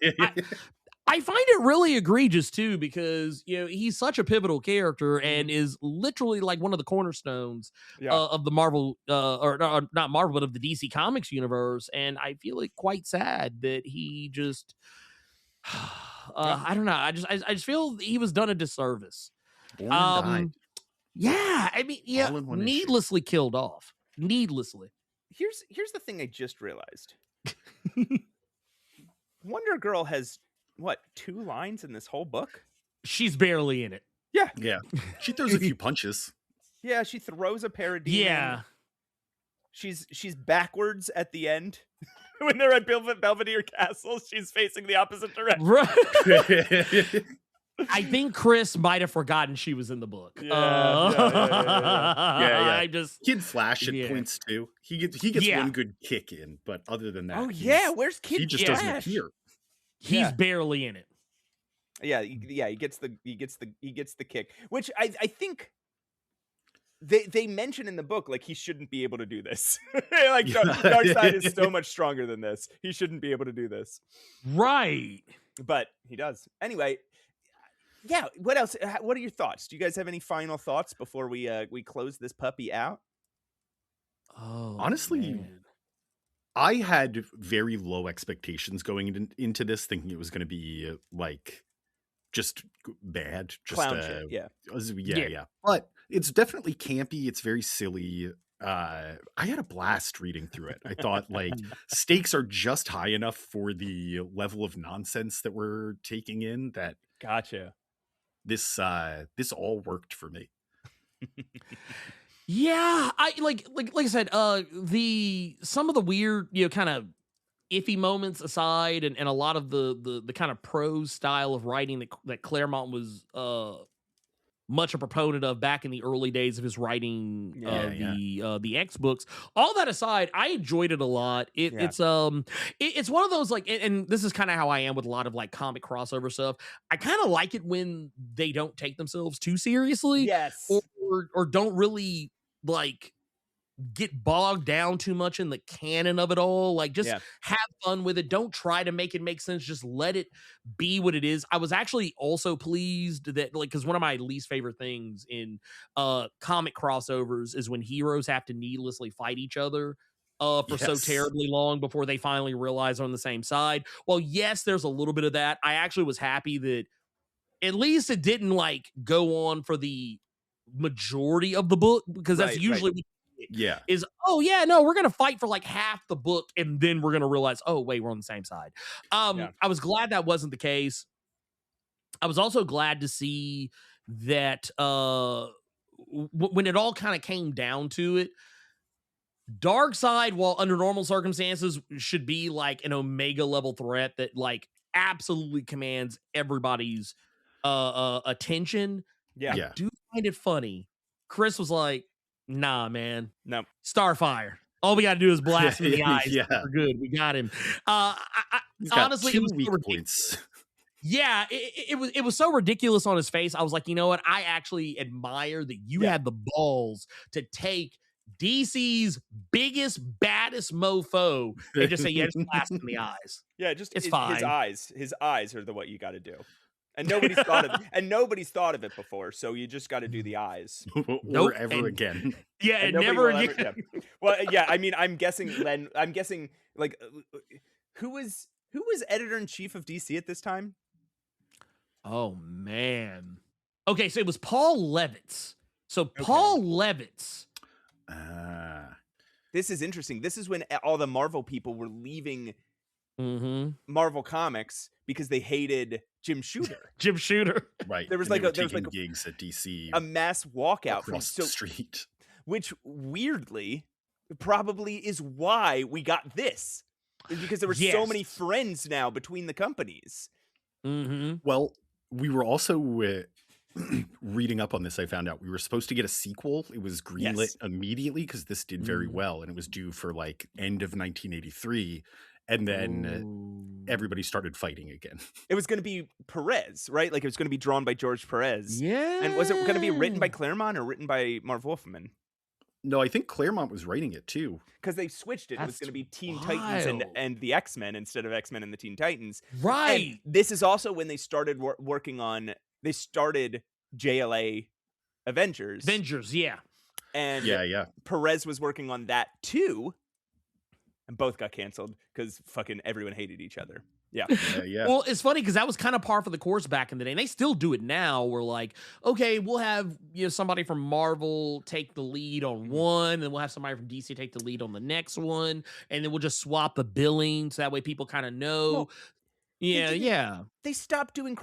I find it really egregious too, because you know he's such a pivotal character and is literally like one of the cornerstones of the Marvel or not Marvel, but of the DC Comics universe. And I feel it quite sad that he just I don't know. I just feel he was done a disservice. I mean, needlessly killed off. Needlessly. Here's the thing I just realized. Wonder Girl has what, 2 lines in this whole book? She's barely in it. Yeah. She throws a few punches. Yeah, she throws a parademon. Yeah. She's backwards at the end. When they're at Belvedere Castle, she's facing the opposite direction. Right. I think Chris might have forgotten she was in the book. I just Kid Flash at points too. He gets one good kick in, but other than that, where's Kid Flash? He just doesn't appear. He's barely in it. Yeah, he gets the kick, which I think they mention in the book like he shouldn't be able to do this. Like Darkseid is so much stronger than this. He shouldn't be able to do this. Right. But he does. Anyway, yeah, what else? What are your thoughts? Do you guys have any final thoughts before we close this puppy out? Oh, honestly, man. I had very low expectations going into this, thinking it was going to be like just bad, just clown shit. Yeah. But it's definitely campy. It's very silly. I had a blast reading through it. I thought like stakes are just high enough for the level of nonsense that we're taking in. That gotcha. This all worked for me. Yeah, I like I said, some of the weird, you know, kind of iffy moments aside, and a lot of the kind of prose style of writing that Claremont was much a proponent of back in the early days of his writing the X books. All that aside, I enjoyed it a lot. It's one of those like, and this is kind of how I am with a lot of like comic crossover stuff. I kind of like it when they don't take themselves too seriously, yes, or don't really like get bogged down too much in the canon of it all. Like, just have fun with it. Don't try to make it make sense. Just let it be what it is. I was actually also pleased that, like, because one of my least favorite things in comic crossovers is when heroes have to needlessly fight each other for so terribly long before they finally realize they're on the same side. Well, yes, there's a little bit of that. I actually was happy that at least it didn't like go on for the majority of the book, because that's usually is, oh yeah, no, we're gonna fight for like half the book and then we're gonna realize, oh wait, we're on the same side. I was glad that wasn't the case. I was also glad to see that when it all kind of came down to it, Darkseid, while under normal circumstances should be like an Omega level threat that like absolutely commands everybody's attention. I do find it funny. Chris was like, nah, man. No. Starfire. All we got to do is blast him in the eyes. We're good. We got him. Honestly, it was weak points. Yeah, it was so ridiculous on his face. I was like, you know what? I actually admire that you had the balls to take DC's biggest, baddest mofo and just say, yeah, just blast him in the eyes. Yeah, just it's fine. His eyes are what you got to do. And nobody's thought of it before, so you just got to do the eyes. Or ever again. Yeah, and never again. Well, yeah, I mean, I'm guessing like who was editor-in-chief of DC at this time? Oh man. Okay, so it was Paul Levitz. So Paul Levitz. This is interesting. This is when all the Marvel people were leaving Marvel Comics because they hated Jim Shooter. Jim Shooter. Right. There was gigs at DC. A mass walkout across the street. Which weirdly probably is why we got this. Is because there were so many friends now between the companies. Well, we were also reading up on this. I found out we were supposed to get a sequel. It was greenlit immediately because this did very well, and it was due for like end of 1983. And then everybody started fighting again. It was going to be Perez, right? Like it was going to be drawn by George Perez. Yeah. And was it going to be written by Claremont or written by Marv Wolfman? No, I think Claremont was writing it too. Because they switched it. It was going to be Teen Titans and the X-Men instead of X-Men and the Teen Titans. Right. And this is also when they started working on, they started JLA Avengers. And Perez was working on that too. And both got canceled because fucking everyone hated each other. Yeah. Well, it's funny because that was kind of par for the course back in the day. And they still do it now. We're like, okay, we'll have somebody from Marvel take the lead on one, and we'll have somebody from DC take the lead on the next one, and then we'll just swap the billing so that way people kind of know. Well, They stopped doing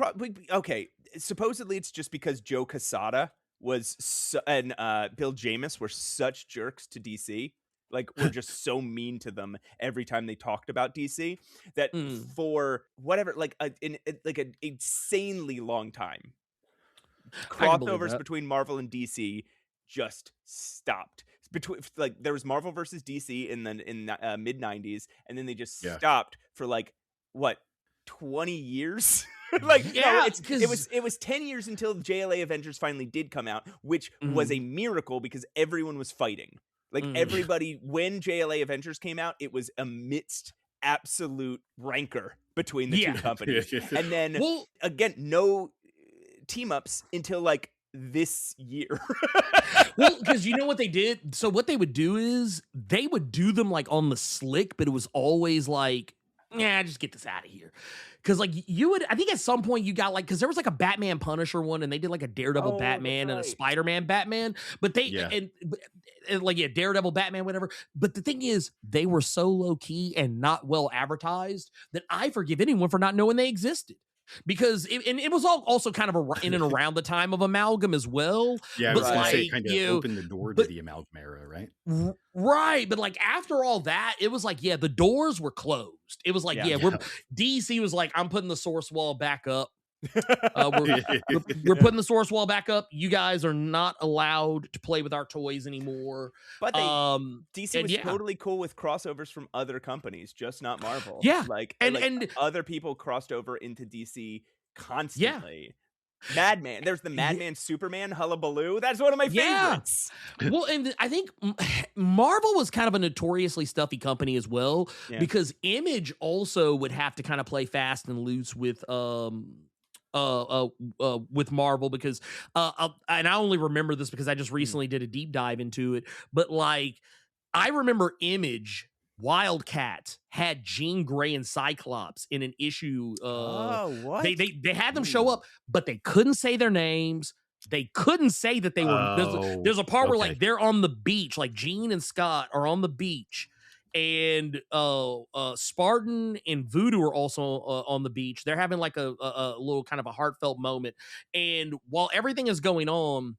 okay. Supposedly it's just because Joe Quesada and Bill Jamis were such jerks to DC. Like, we're just so mean to them every time they talked about DC that for whatever, like an insanely long time, crossovers between Marvel and DC just stopped. There was Marvel versus DC in the mid 90s, and then they just stopped for 20 years. It was 10 years until the JLA Avengers finally did come out, which was a miracle because everyone was fighting. Everybody, when JLA Avengers came out, it was amidst absolute rancor between the two companies. And then, again, no team-ups until, this year. Well, because you know what they did? So what they would do is they would do them, on the slick, but it was always just get this out of here. Because, I think at some point you got, because there was, a Batman Punisher one, and they did, a Daredevil Batman and a Spider-Man Batman. But they, Daredevil Batman, whatever. But the thing is, they were so low-key and not well advertised that I forgive anyone for not knowing they existed. Because it was all also kind of in and around the time of Amalgam as well. Yeah, but it kind of opened the door to the Amalgam era, right? Right, but after all that, it was the doors were closed. It was DC was I'm putting the source wall back up. We're putting the source wall back up. You guys are not allowed to play with our toys anymore. But DC was totally cool with crossovers from other companies, just not Marvel. Yeah, and other people crossed over into DC constantly. Madman. There's the Madman Superman Hullabaloo. That's one of my favorites. Well, and I think Marvel was kind of a notoriously stuffy company as well, because Image also would have to kind of play fast and loose with Marvel, because and I only remember this because I just recently did a deep dive into it, but like I remember Image Wildcat had Jean Grey and Cyclops in an issue. What? They had them show up, but they couldn't say their names. They couldn't say that they were. There's a part where like they're on the beach, like Jean and Scott are on the beach, and Spartan and Voodoo are also on the beach. They're having like a little kind of a heartfelt moment, and while everything is going on,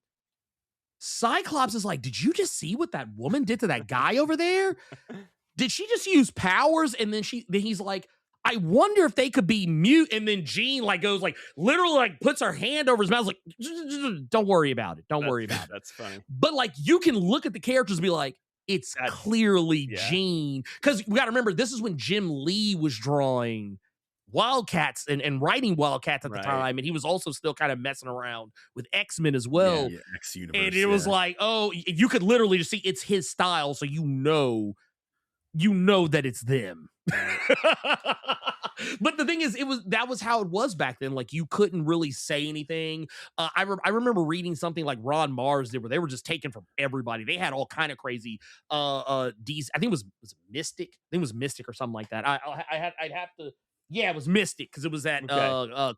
Cyclops is like, "Did you just see what that woman did to that guy over there? Did she just use powers?" And then he's like, "I wonder if they could be mute." And then Jean like goes like literally like puts her hand over his mouth like, "Don't worry about it. Don't worry about it." That's funny. But like you can look at the characters and be like, it's clearly Jean. Because we got to remember, this is when Jim Lee was drawing Wildcats and writing Wildcats at the time. And he was also still kind of messing around with X-Men as well. X-Universe, and it was like, oh, you could literally just see it's his style. So you know that it's them. But the thing is, that was how it was back then. Like you couldn't really say anything. I remember reading something like Ron Mars did, where they were just taken from everybody. They had all kind of crazy DC. I think it was Mystic. I think it was Mystic or something like that. I'd have to. Yeah, it was Mystic because it was that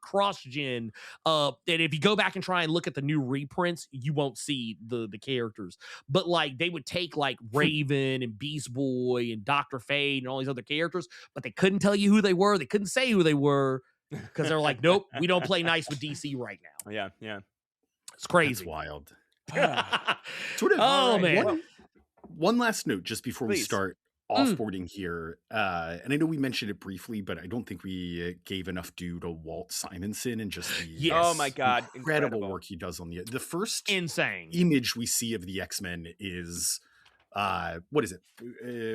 cross-gen. And if you go back and try and look at the new reprints, you won't see the characters. But like they would take like Raven and Beast Boy and Dr. Fate and all these other characters, but they couldn't tell you who they were. They couldn't say who they were because they're like, nope, we don't play nice with DC right now. Yeah. It's crazy. It's wild. Sort of. Man. One last note just before we start offboarding here, and I know we mentioned it briefly, but I don't think we gave enough due to Walt Simonson and just the oh my god, incredible work he does on the first insane image we see of the X-Men is what is it,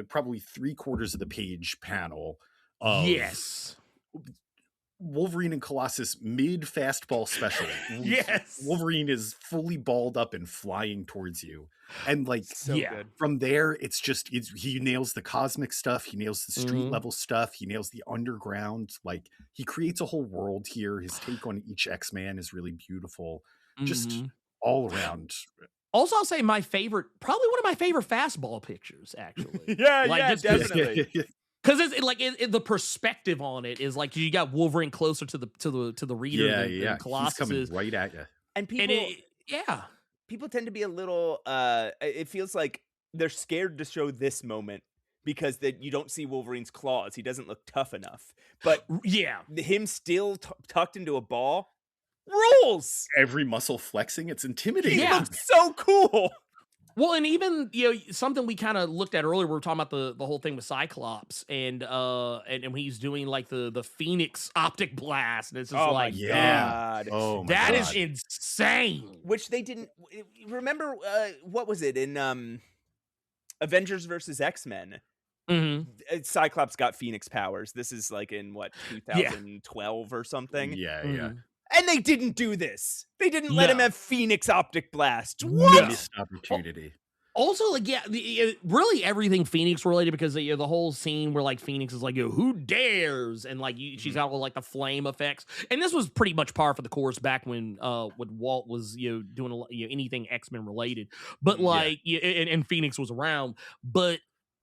probably 3/4 of the page panel of Wolverine and Colossus mid fastball special. Wolverine is fully balled up and flying towards you. And like, good. From there, he nails the cosmic stuff. He nails the street level stuff. He nails the underground. Like he creates a whole world here. His take on each X-Man is really beautiful. Just all around. Also, I'll say probably one of my favorite fastball pictures, actually. Definitely. Because it's like the perspective on it is like you got Wolverine closer to the reader than Colossus He's coming is. right at you. And people tend to be a little. It feels like they're scared to show this moment because you don't see Wolverine's claws. He doesn't look tough enough. But him still tucked into a ball rules. Every muscle flexing, it's intimidating. He looks so cool. Well, and even something we kind of looked at earlier, we were talking about the whole thing with Cyclops and when he's doing like the Phoenix optic blast, and it's just God. Oh my that God. is insane. Which they didn't remember. What was it in Avengers versus X-Men? Cyclops got Phoenix powers. This is like in 2012 or something. Yeah. And they didn't do this. They didn't let him have Phoenix optic blast. What? Missed opportunity. Also, like, really everything Phoenix related, because the whole scene where like Phoenix is like, who dares? And like she's got all like the flame effects. And this was pretty much par for the course back when Walt was doing anything X-Men related. But like and Phoenix was around. But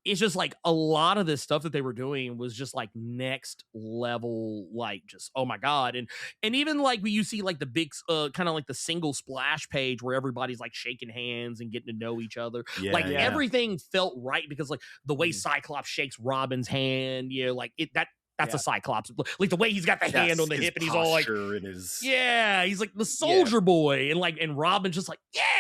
it's just like a lot of this stuff that they were doing was just like next level, like just, oh my God. And even like when you see like the big kind of like the single splash page where everybody's like shaking hands and getting to know each other. Everything felt right, because like the way Cyclops shakes Robin's hand, that's a Cyclops. Like the way he's got the hand on the hip and he's all like, he's like the soldier boy. And Robin's just like,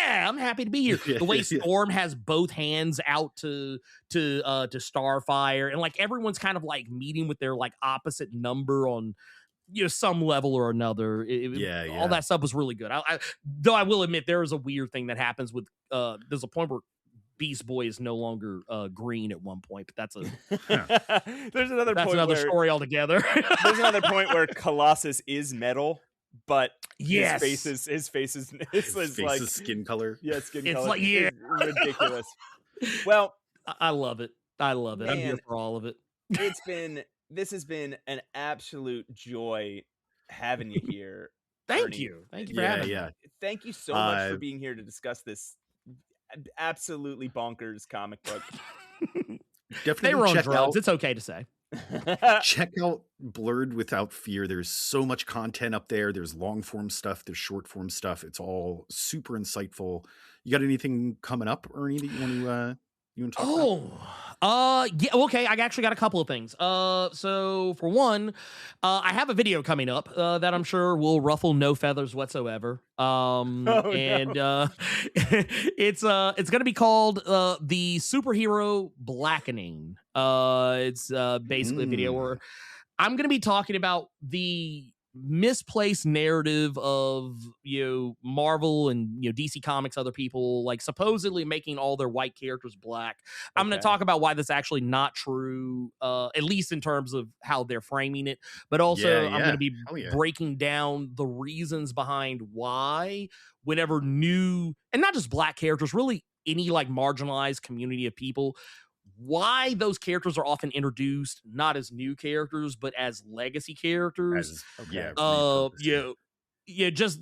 I'm happy to be here. The way Storm has both hands out to Starfire, and like everyone's kind of like meeting with their like opposite number on some level or another. All that stuff was really good. Though I will admit there is a weird thing that happens with there's a point where Beast Boy is no longer green at one point, but that's there's another story altogether. There's another point where Colossus is metal, but Yes. his face is like skin color. Yeah, skin It's color. like, yeah. It's ridiculous. Well, I love it. I love it. I'm here Man. for all of it. This has been an absolute joy having you here. Thank Ernie. you for having me. Thank you so much for being here to discuss this absolutely bonkers comic book. Definitely They were on check drugs. out, It's okay to say. check out Blurred Without Fear. There's so much content up there. There's long form stuff. There's short form stuff. It's all super insightful. You got anything coming up, Ernie, that you want to talk about? Yeah, okay. I actually got a couple of things. So for one, I have a video coming up that I'm sure will ruffle no feathers whatsoever. It's gonna be called The Superhero Blackening. It's basically a video where I'm gonna be talking about the misplaced narrative of Marvel and DC Comics, other people like supposedly making all their white characters black. I'm going to talk about why that's actually not true, at least in terms of how they're framing it, but also I'm going to be breaking down the reasons behind why whenever new, and not just black characters, really any like marginalized community of people, why those characters are often introduced not as new characters but as legacy characters. Just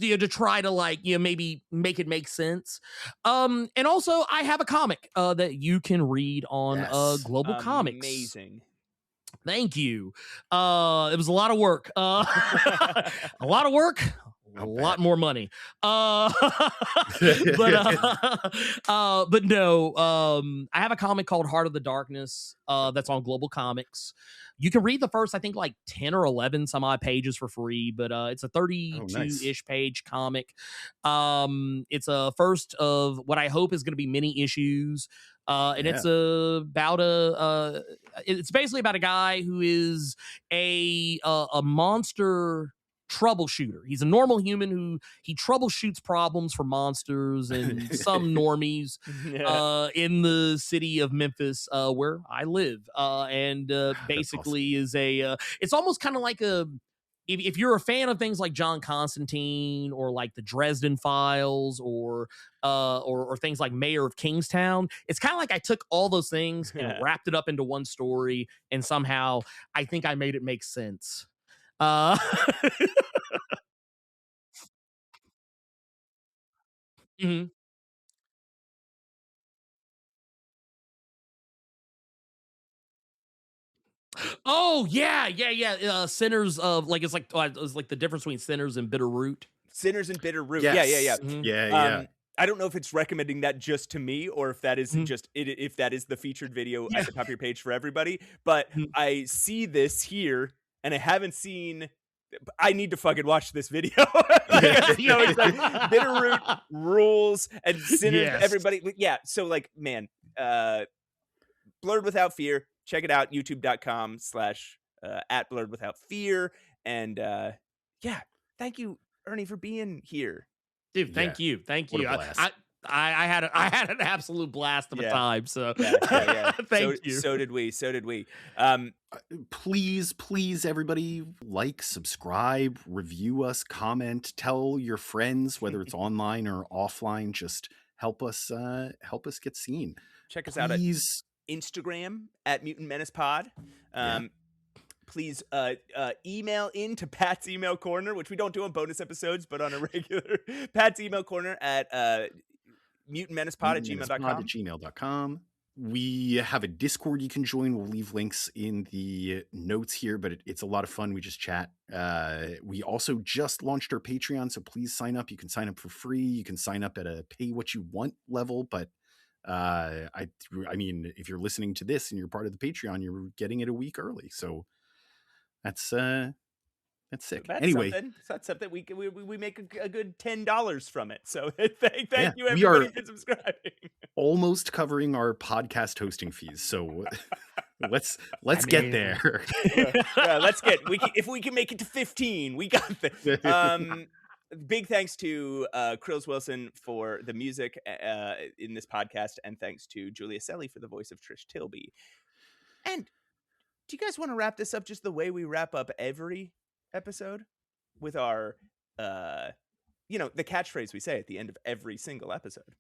to try to like maybe make it make sense. And also I have a comic that you can read on Global Comics. Amazing. Thank you. It was a lot of work. A lot more money. But no, I have a comic called Heart of the Darkness that's on Global Comics. You can read the first, I think, like 10 or 11 some odd pages for free, but it's a 32-ish page comic. It's a first of what I hope is going to be many issues. And it's about it's basically about a guy who is a monster troubleshooter. He's a normal human who he troubleshoots problems for monsters and some normies in the city of Memphis, where I live. And basically is a it's almost kind of like a if you're a fan of things like John Constantine or like the Dresden Files or things like Mayor of Kingstown, it's kind of like I took all those things and wrapped it up into one story, and somehow I think I made it make sense. Mhm. Oh yeah. Sinners of like it's like the difference between sinners and bitter root. Sinners and Bitter Root. Yes. Yeah. I don't know if it's recommending that just to me or if that is just if that is the featured video at the top of your page for everybody. But I see this here and I haven't seen. I need to fucking watch this video. It's like Bitter Root rules and Sinners. Everybody, So like, man, Blurred Without Fear. Check it out. YouTube.com/ at Blurred Without Fear. And thank you, Ernie, for being here. Dude, thank you. I had an absolute blast of a time. So thank you. So did we. Please, everybody, like, subscribe, review us, comment, tell your friends, whether it's online or offline. Just help us get seen. Check us out at Instagram at Mutant Menace Pod. Please email into Pat's Email Corner, which we don't do on bonus episodes, but on a regular Pat's Email Corner at mutantmenacepod@gmail.com. We have a Discord you can join. We'll leave links in the notes here, but it's a lot of fun. We just chat. We also just launched our Patreon, so please sign up. You can sign up for free. You can sign up at a pay what you want level, but I mean, if you're listening to this and you're part of the Patreon, you're getting it a week early. So that's sick. Anyway, that's something we make a good $10 from it. So thank you everybody we are for subscribing. Almost covering our podcast hosting fees. So let's get there. If we can make it to 15, we got this. Big thanks to Krills Wilson for the music in this podcast, and thanks to Julia Selly for the voice of Trish Tilby. And do you guys want to wrap this up just the way we wrap up every episode, with our the catchphrase we say at the end of every single episode.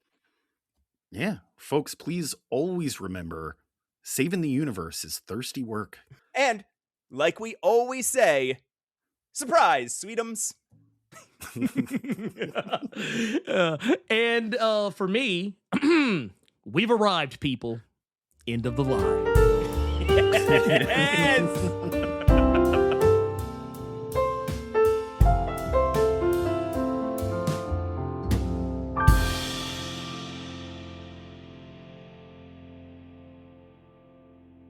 Yeah. Folks, please always remember, saving the universe is thirsty work. And like we always say, surprise, sweetums. And for me, we've arrived, people. End of the line. Yes.